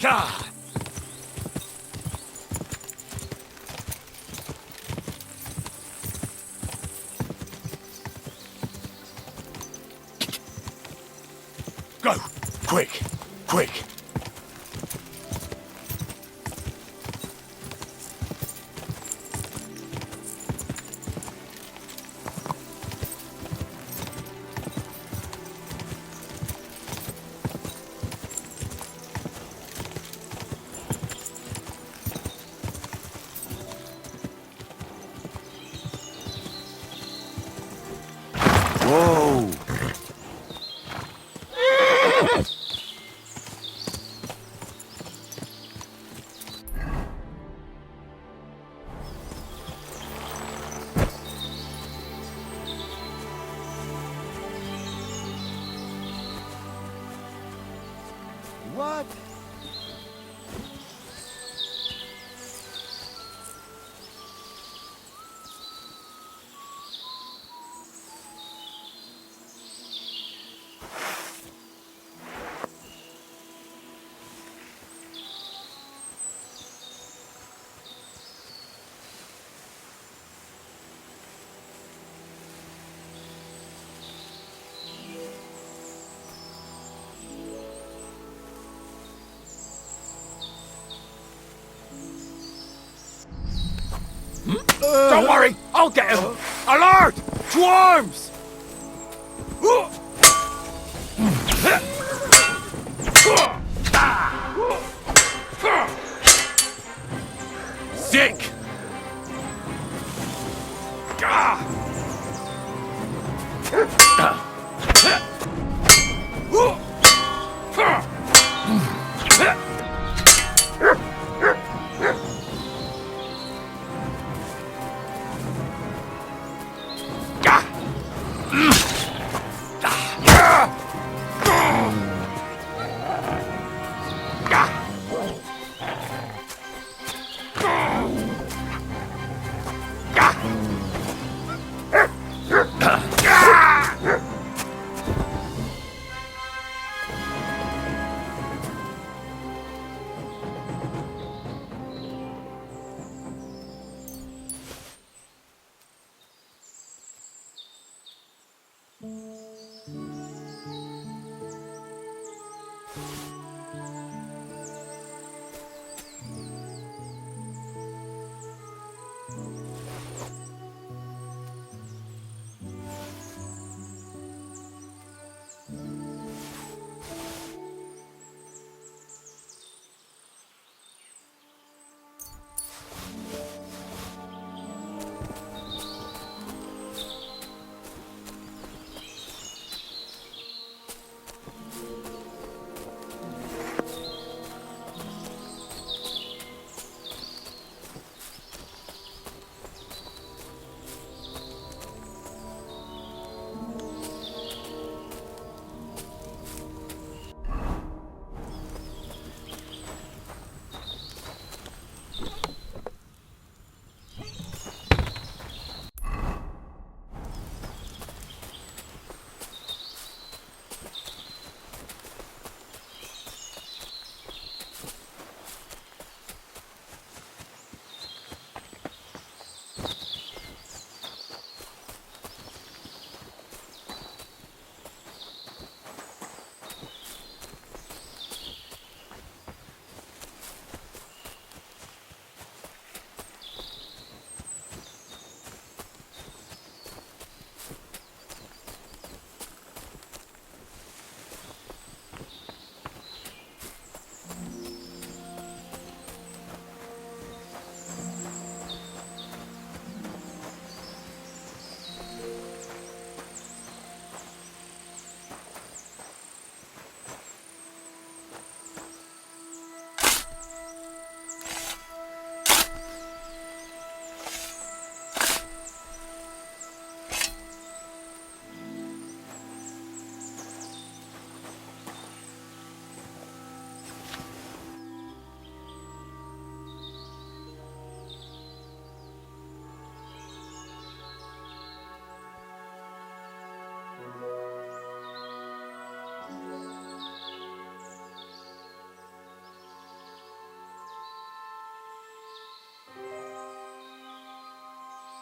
God! Go! Quick! Quick! Whoa! What? Don't worry, I'll get him! Alert! To arms! Sick!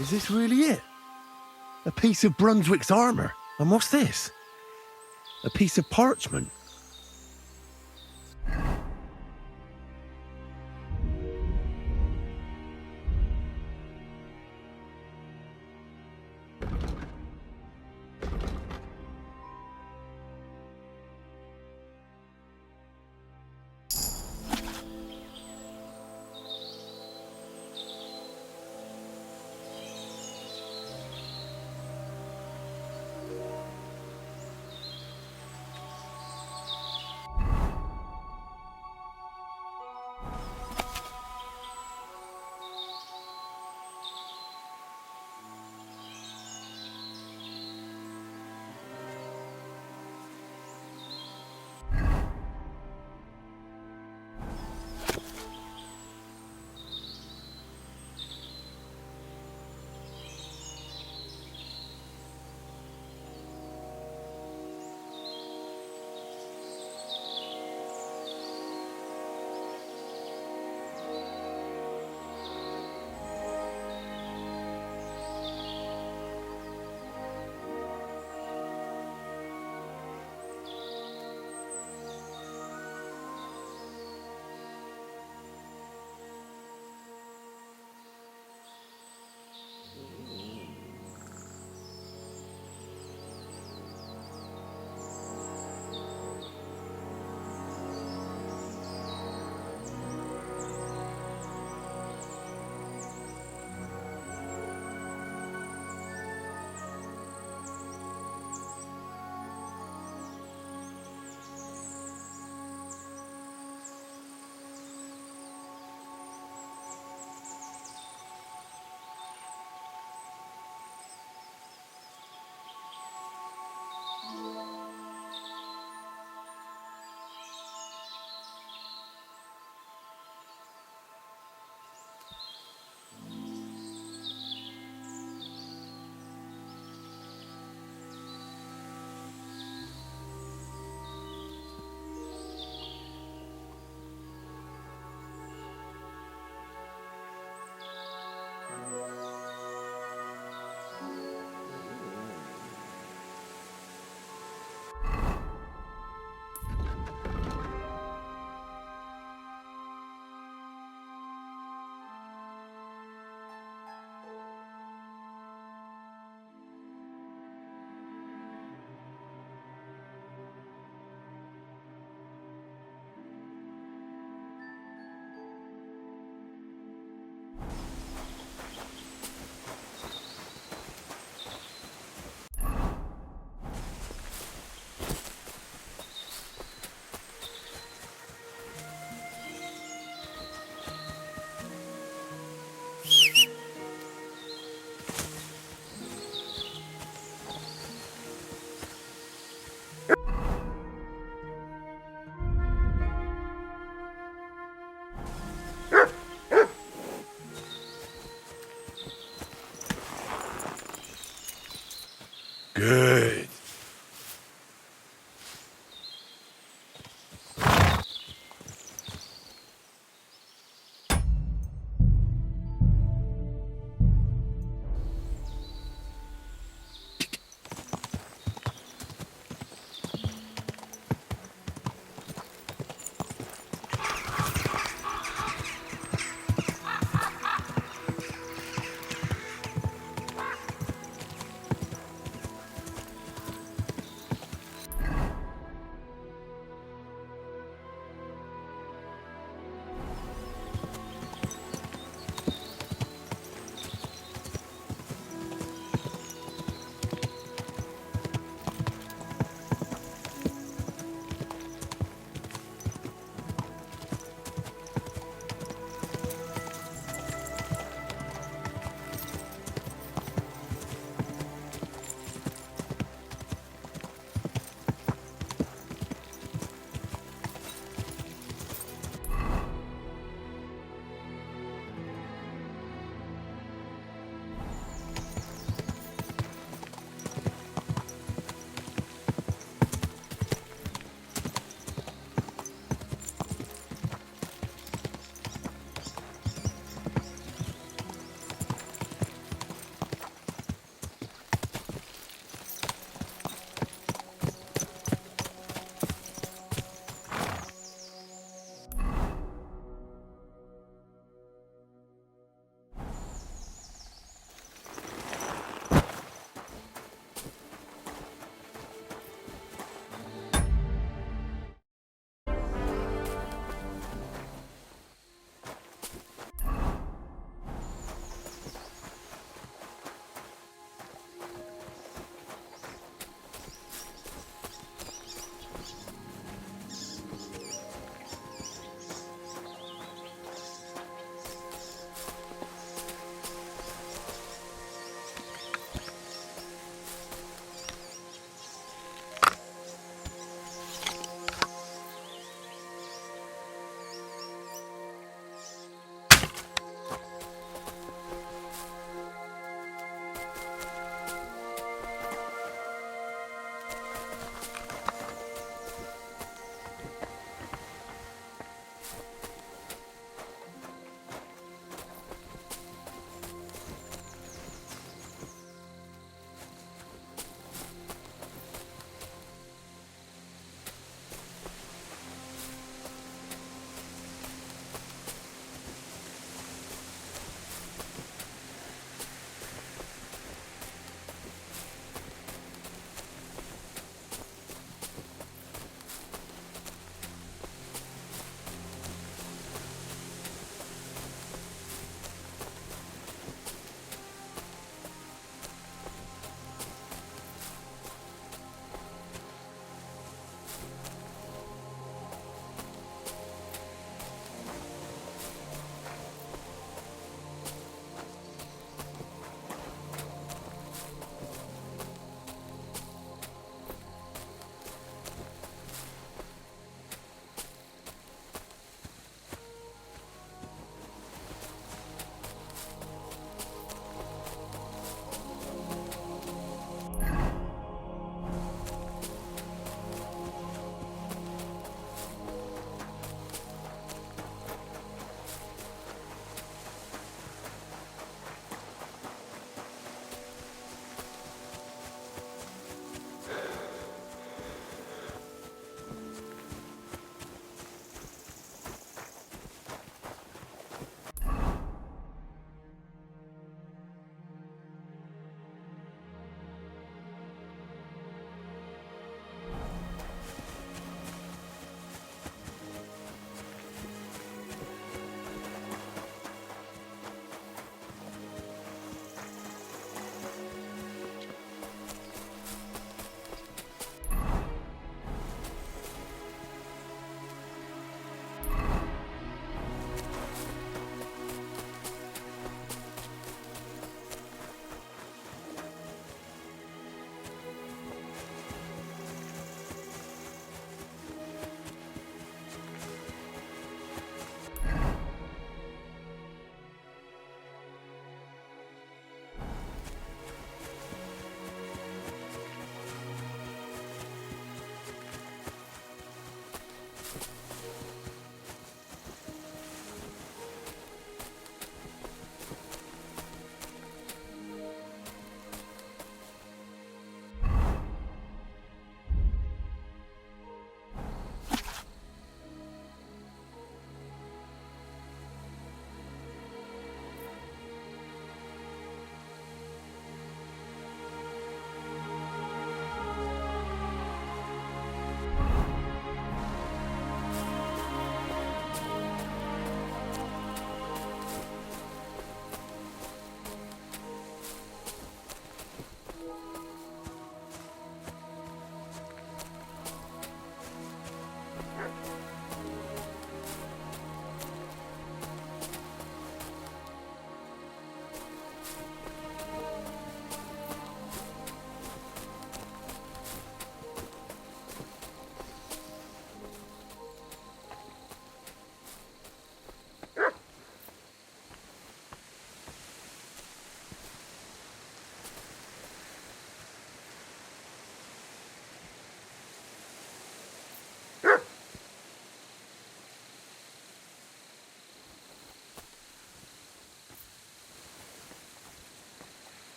Is this really it? A piece of Brunswick's armor? And what's this? A piece of parchment?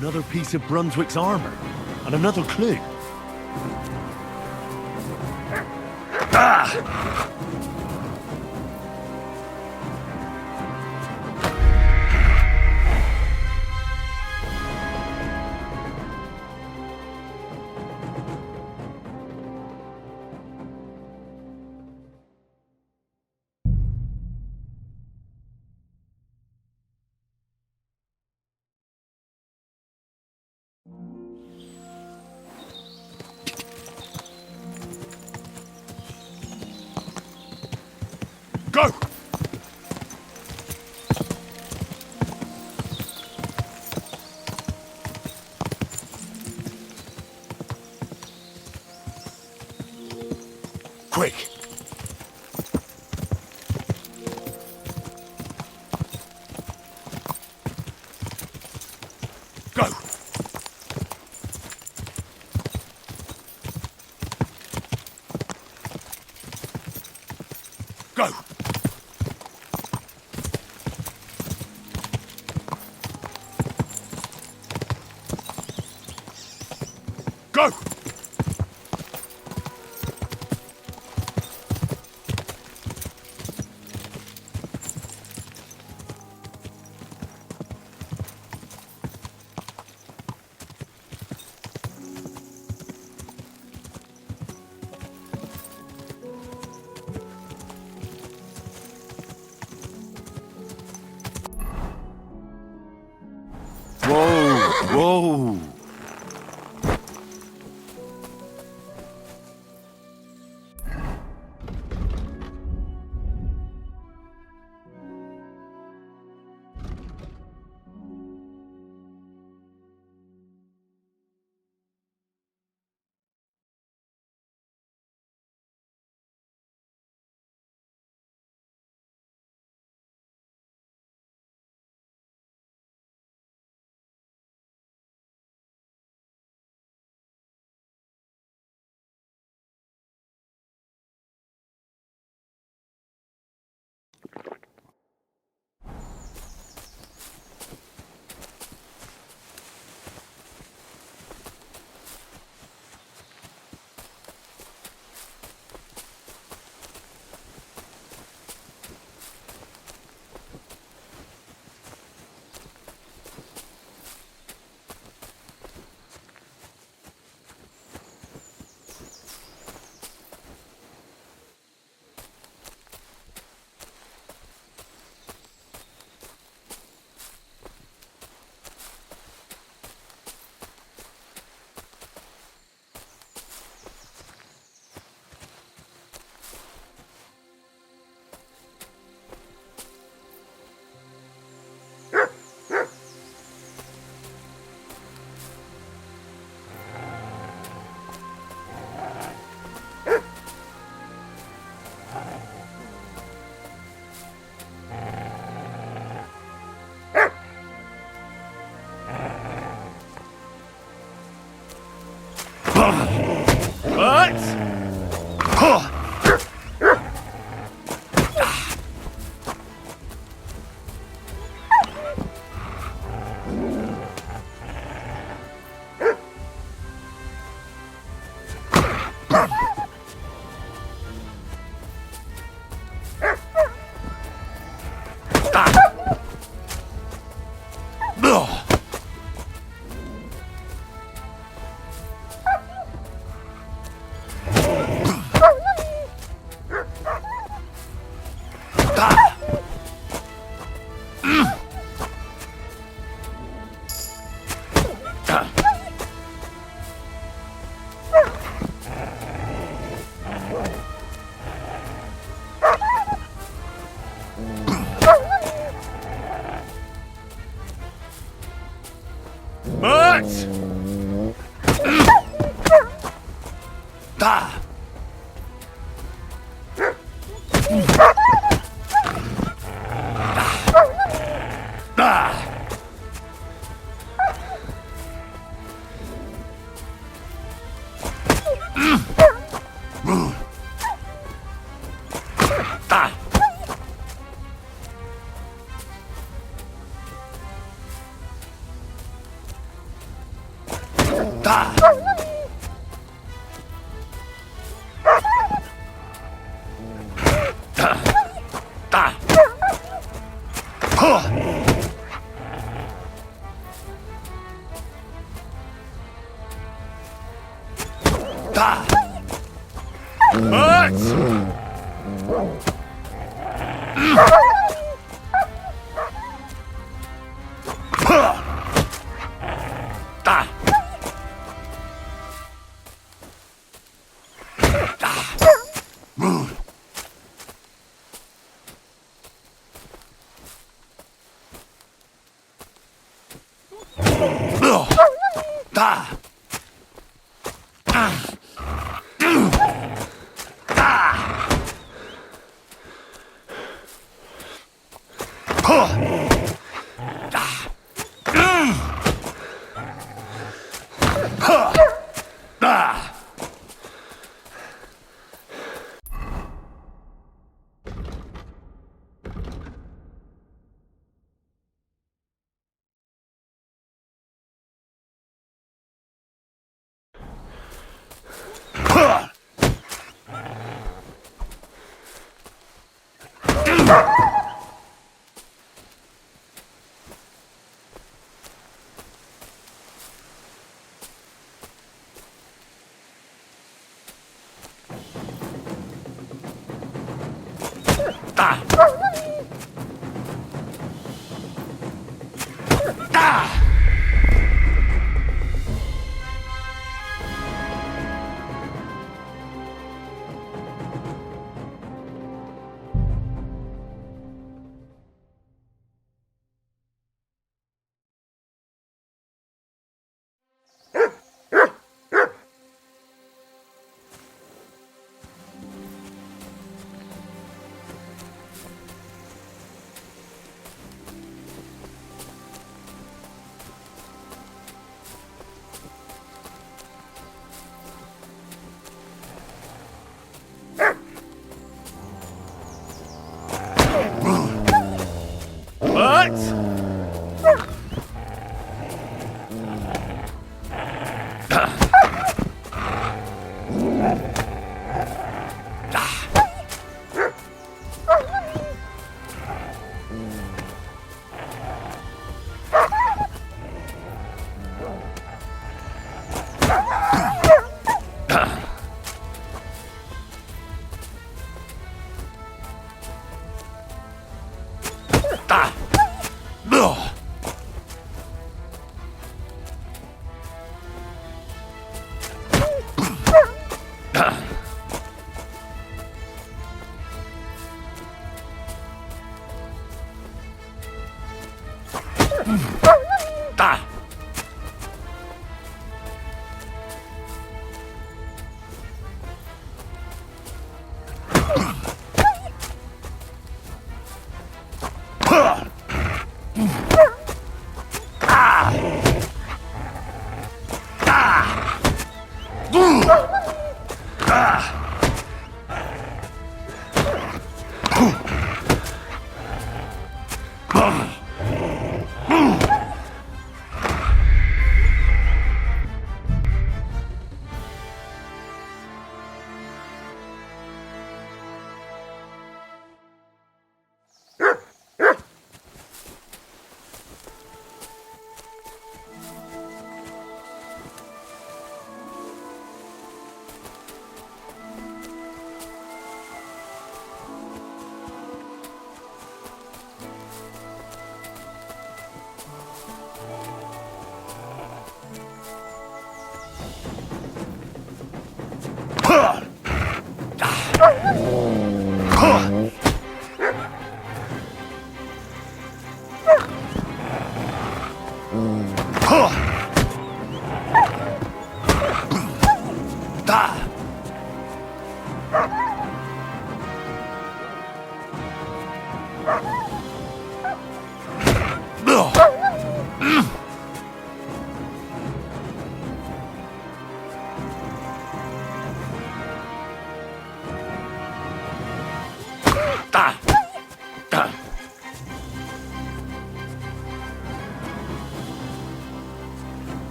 Another piece of Brunswick's armor, and another clue. Go! Quick! Go! Go! Go! Whoa!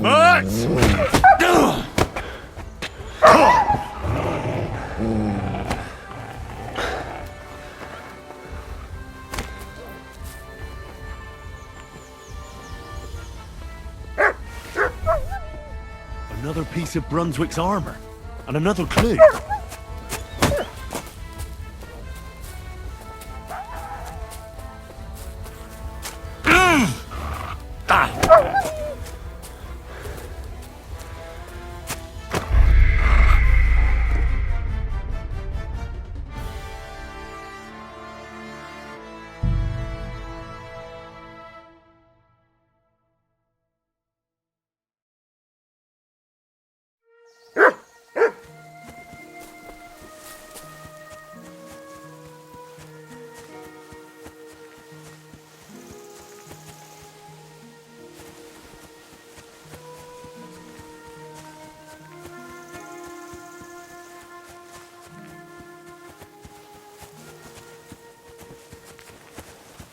March! Another piece of Brunswick's armor. And another clue.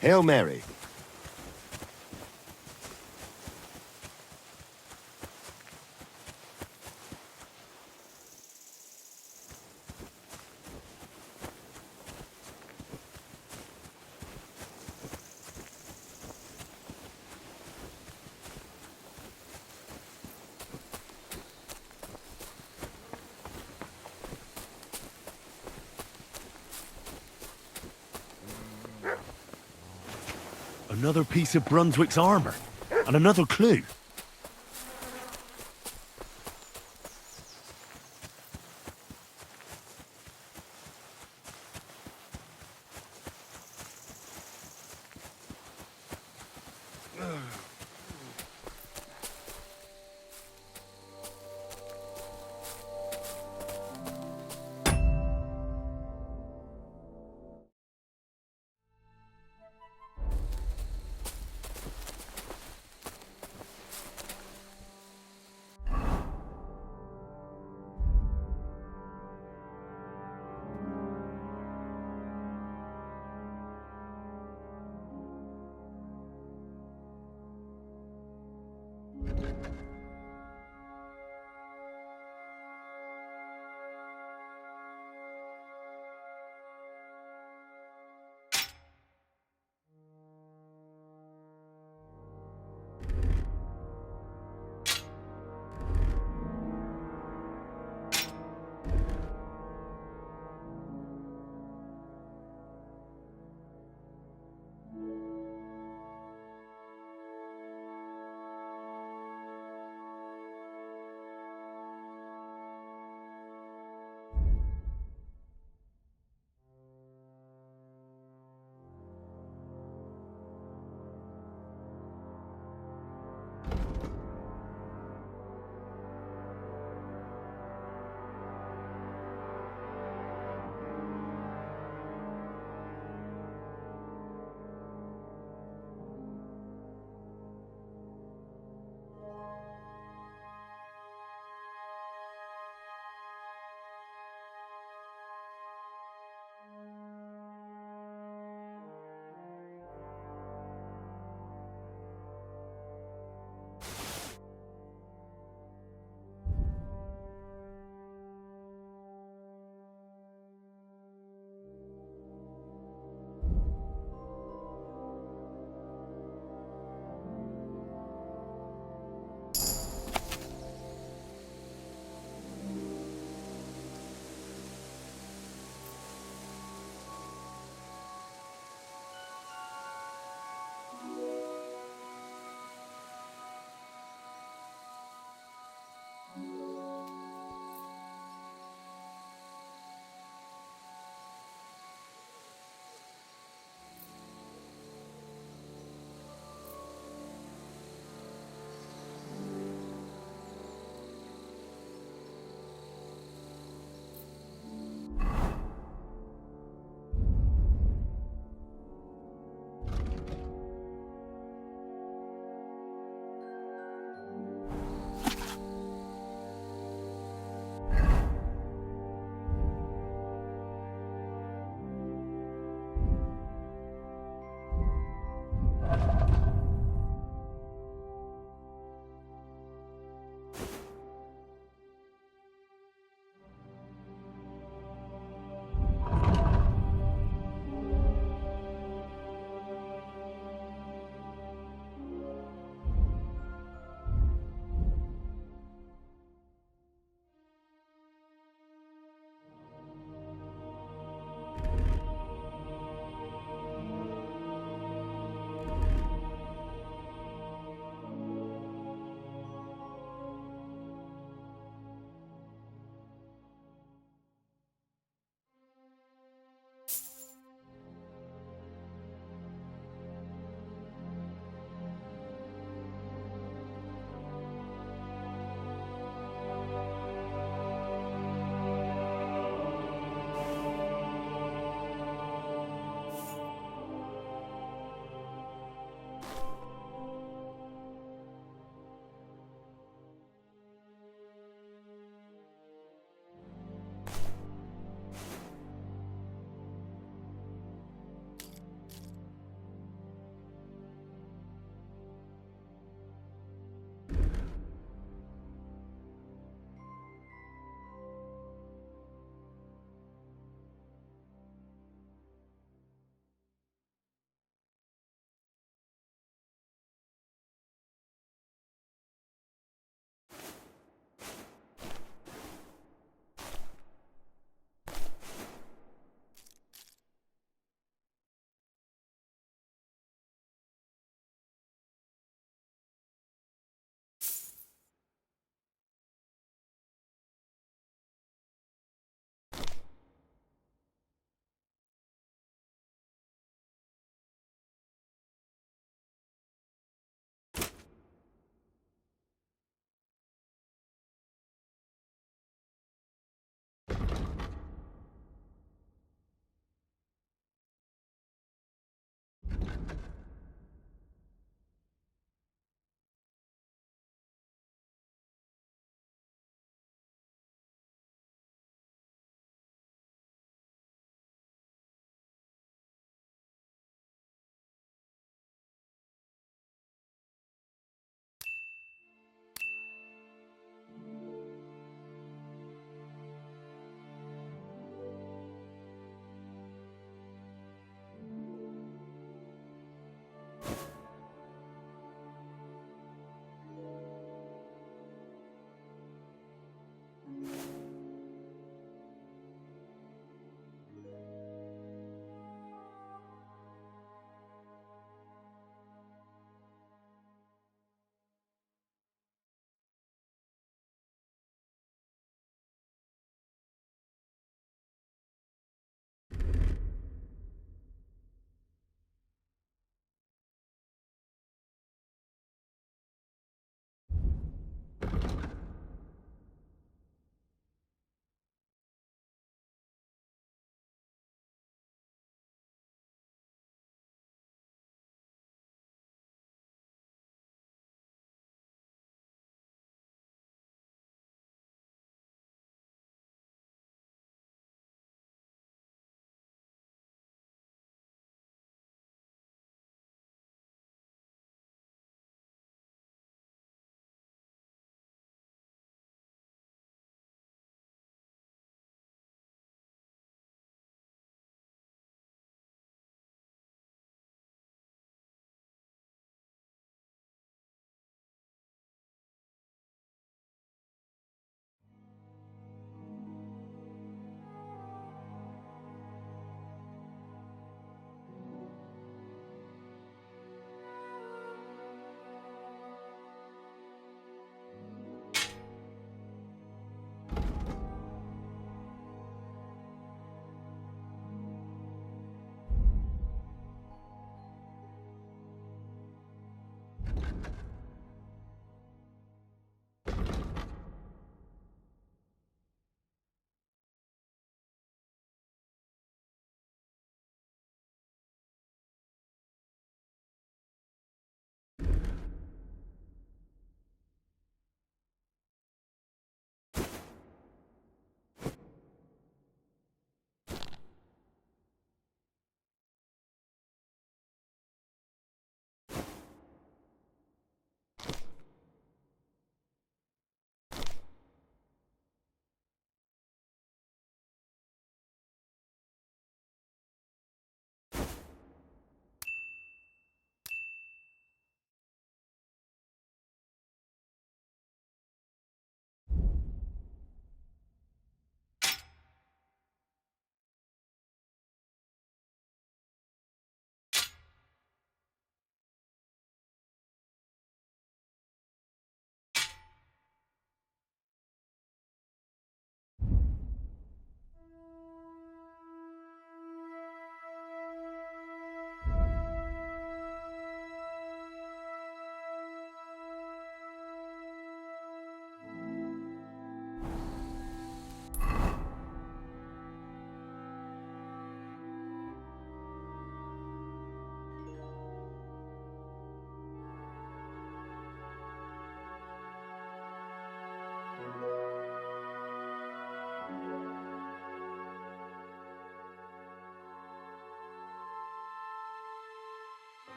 Hail Mary. Another piece of Brunswick's armor. And another clue.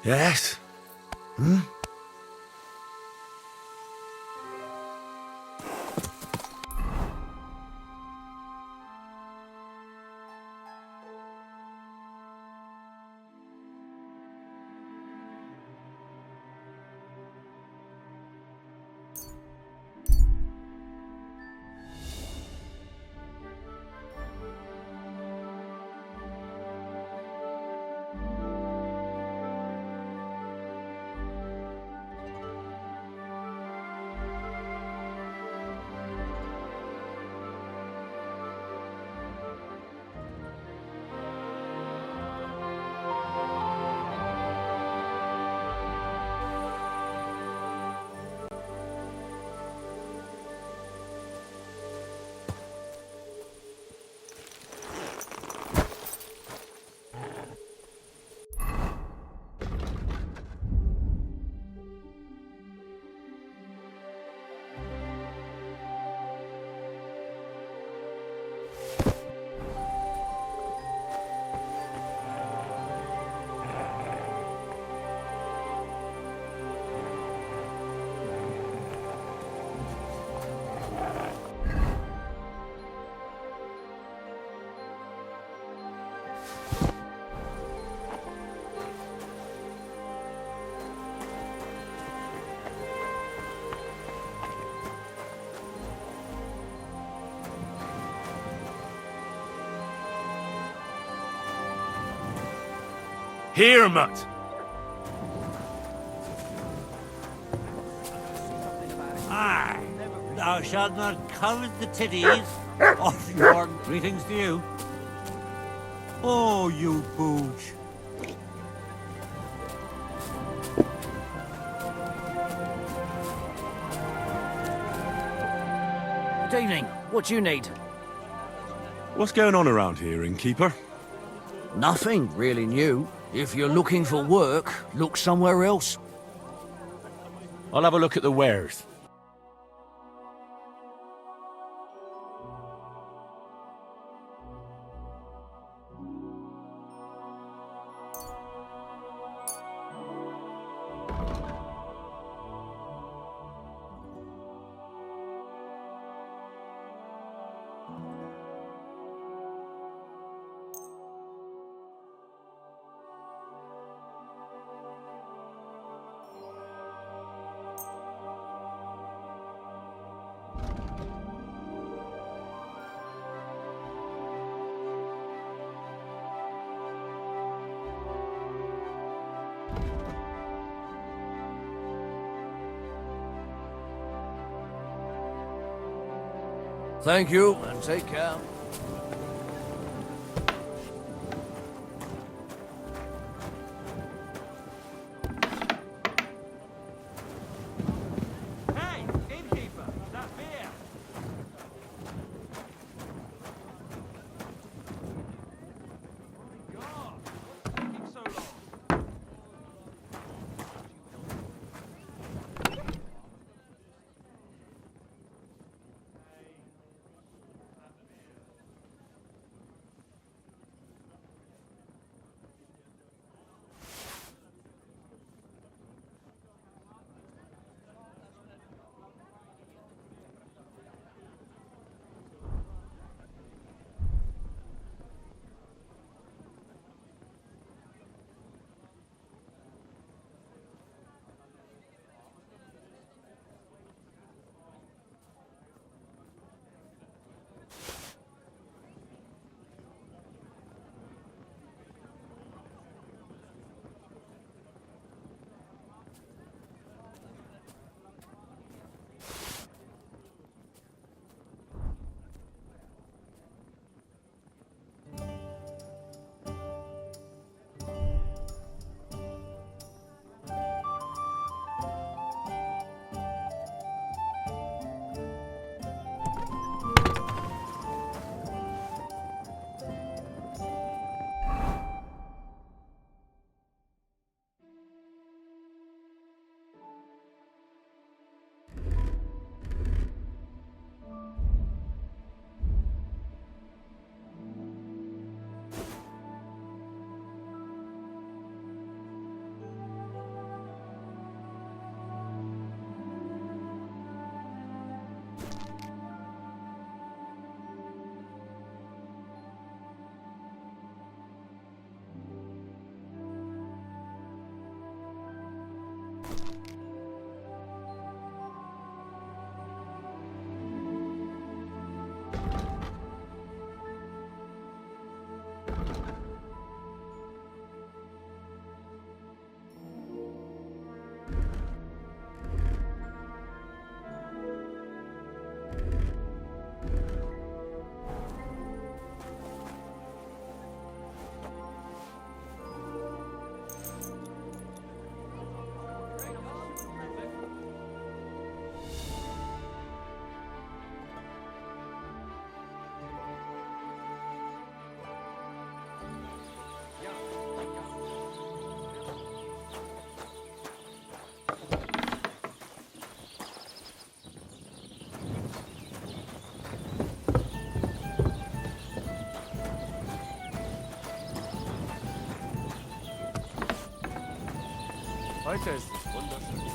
Yes? Hmm? Here, mutt! Aye, thou shalt not covet the titties of your... Greetings to you. Oh, you booch. Good evening. What you need? What's going on around here, innkeeper? Nothing really new. If you're looking for work, look somewhere else. I'll have a look at the wares. Thank you, and take care. Hey, innkeeper, that beer. My God, what's taking so long? Heute ist es wunderschön.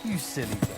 You silly dog.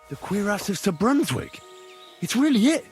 The cuirass of Sir Brunswick. It's really it.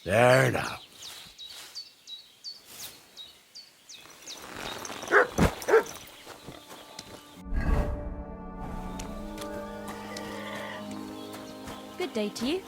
There now. Good day to you.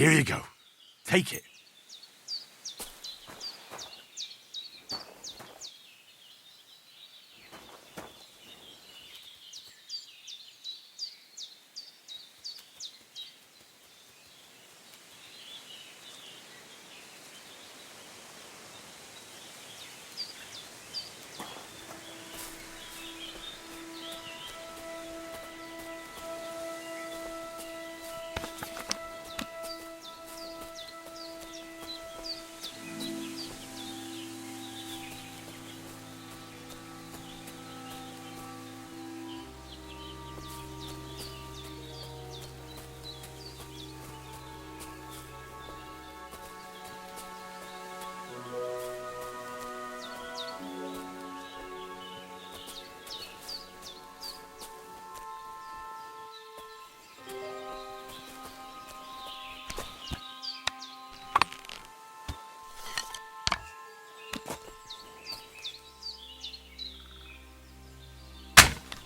Here you go. Take it.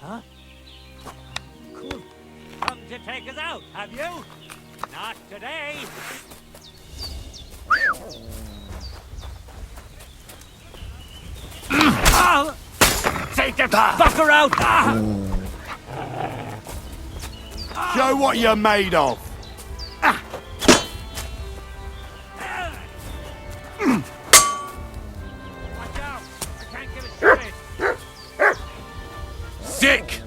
Huh? Cool. Come to take us out, have you? Not today. Take the fucker out! Show what you're made of. Watch out! I can't get it straight. Sick!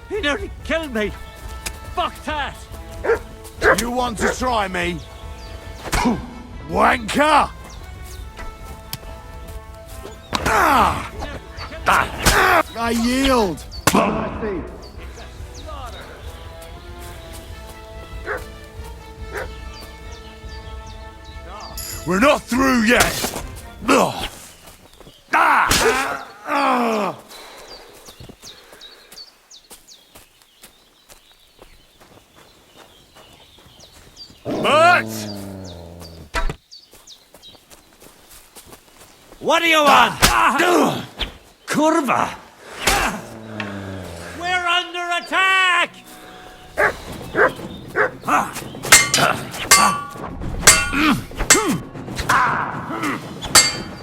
He nearly killed me. Fuck that! You want to try me? Wanker! I yield! We're not through yet! But What do you want? Curva! We're under attack!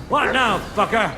What now, fucker?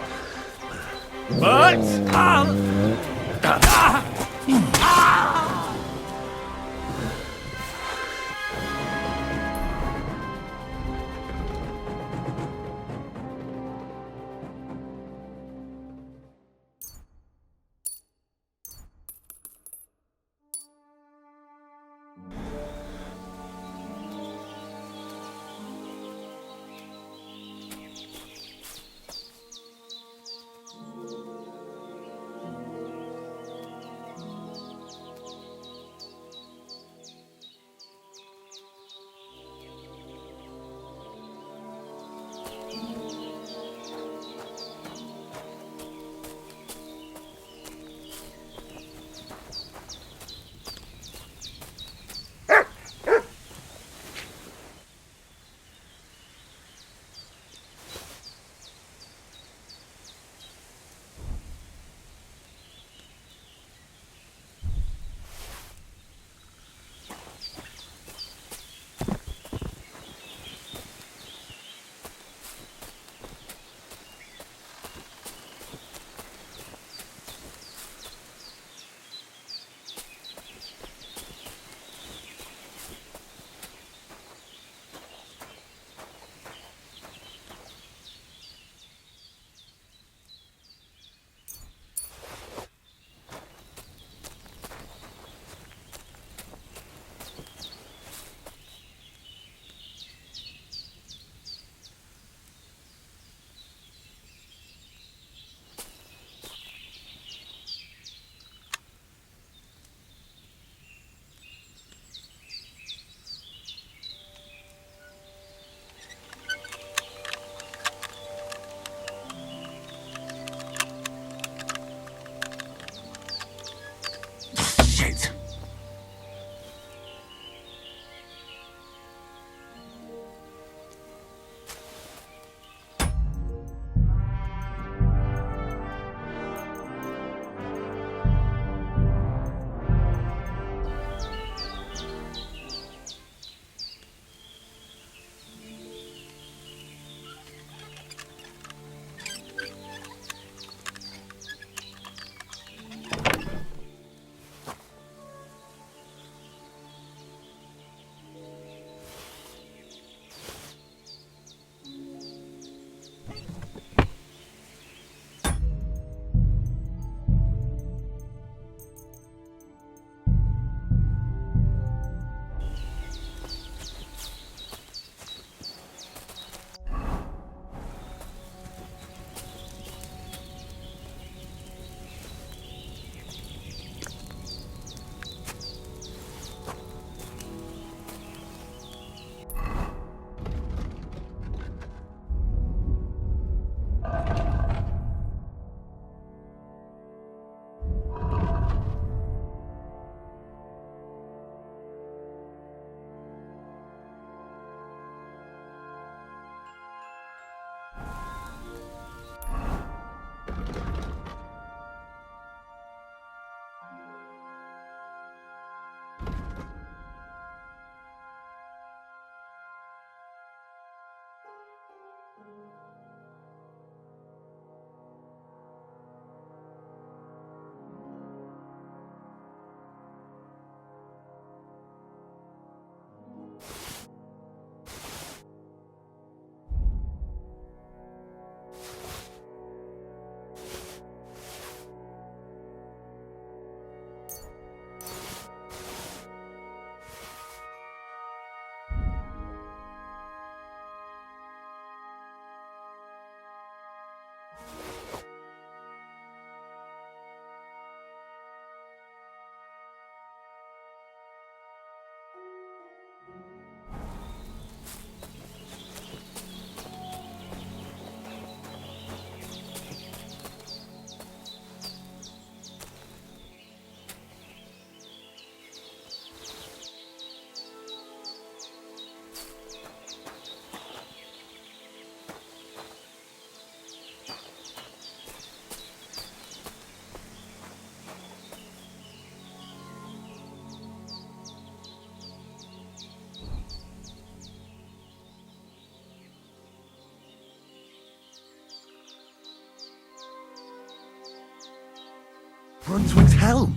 Brunswick's helm.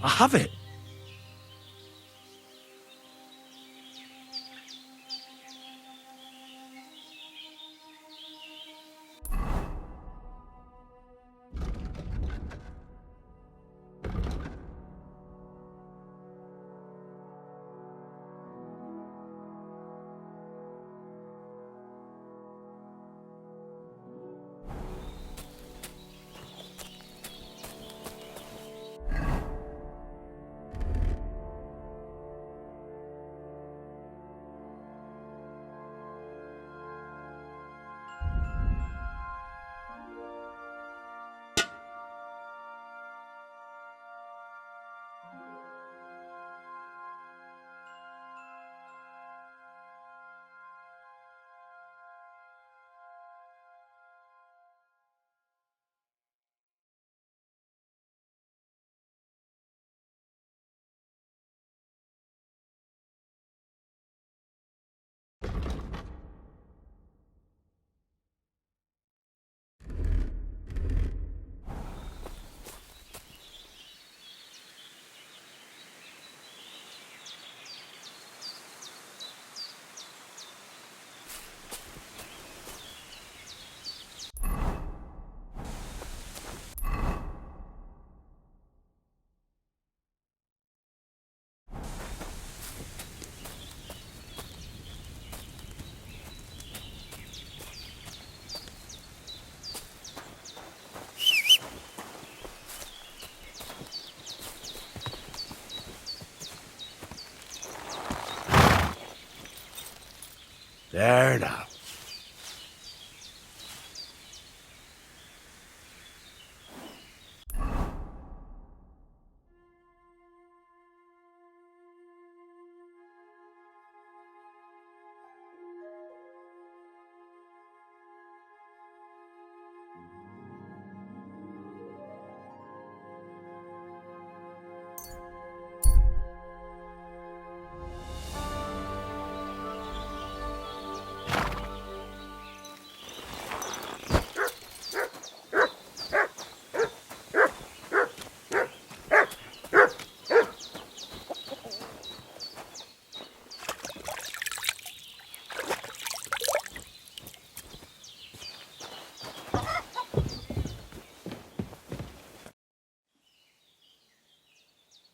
I have it. There now.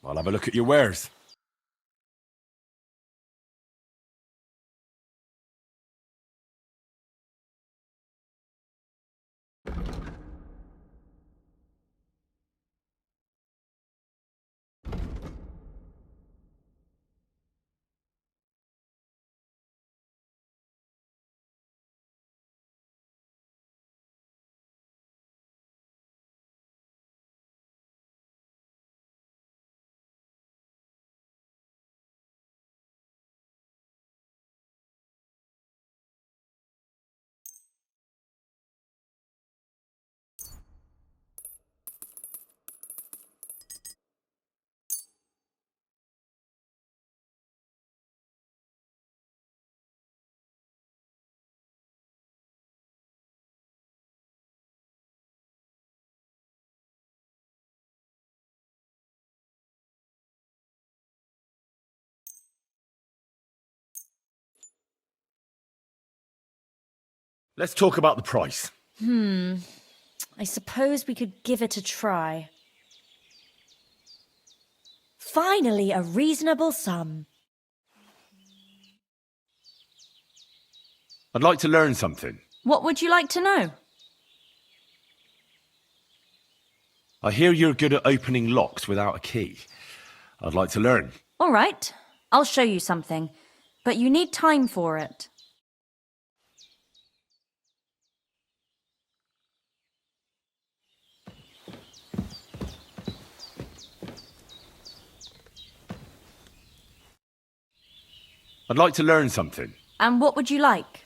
I'll have a look at your wares. Let's talk about the price. I suppose we could give it a try. Finally, a reasonable sum. I'd like to learn something. What would you like to know? I hear you're good at opening locks without a key. I'd like to learn. All right, I'll show you something, but you need time for it. I'd like to learn something. And what would you like?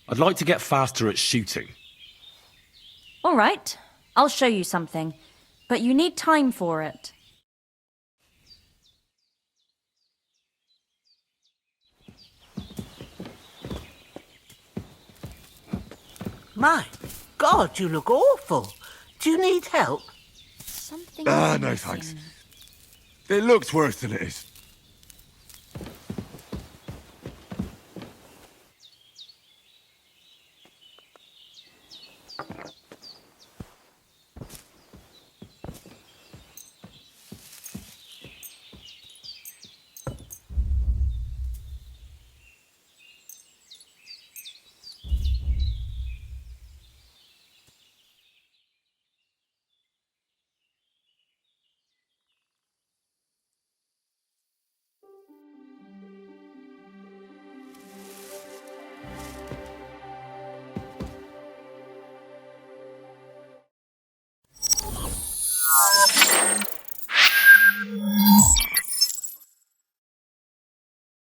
I'd like to get faster at shooting. All right, I'll show you something, but you need time for it. My God, you look awful. Do you need help? Something. No thanks. It looks worse than it is.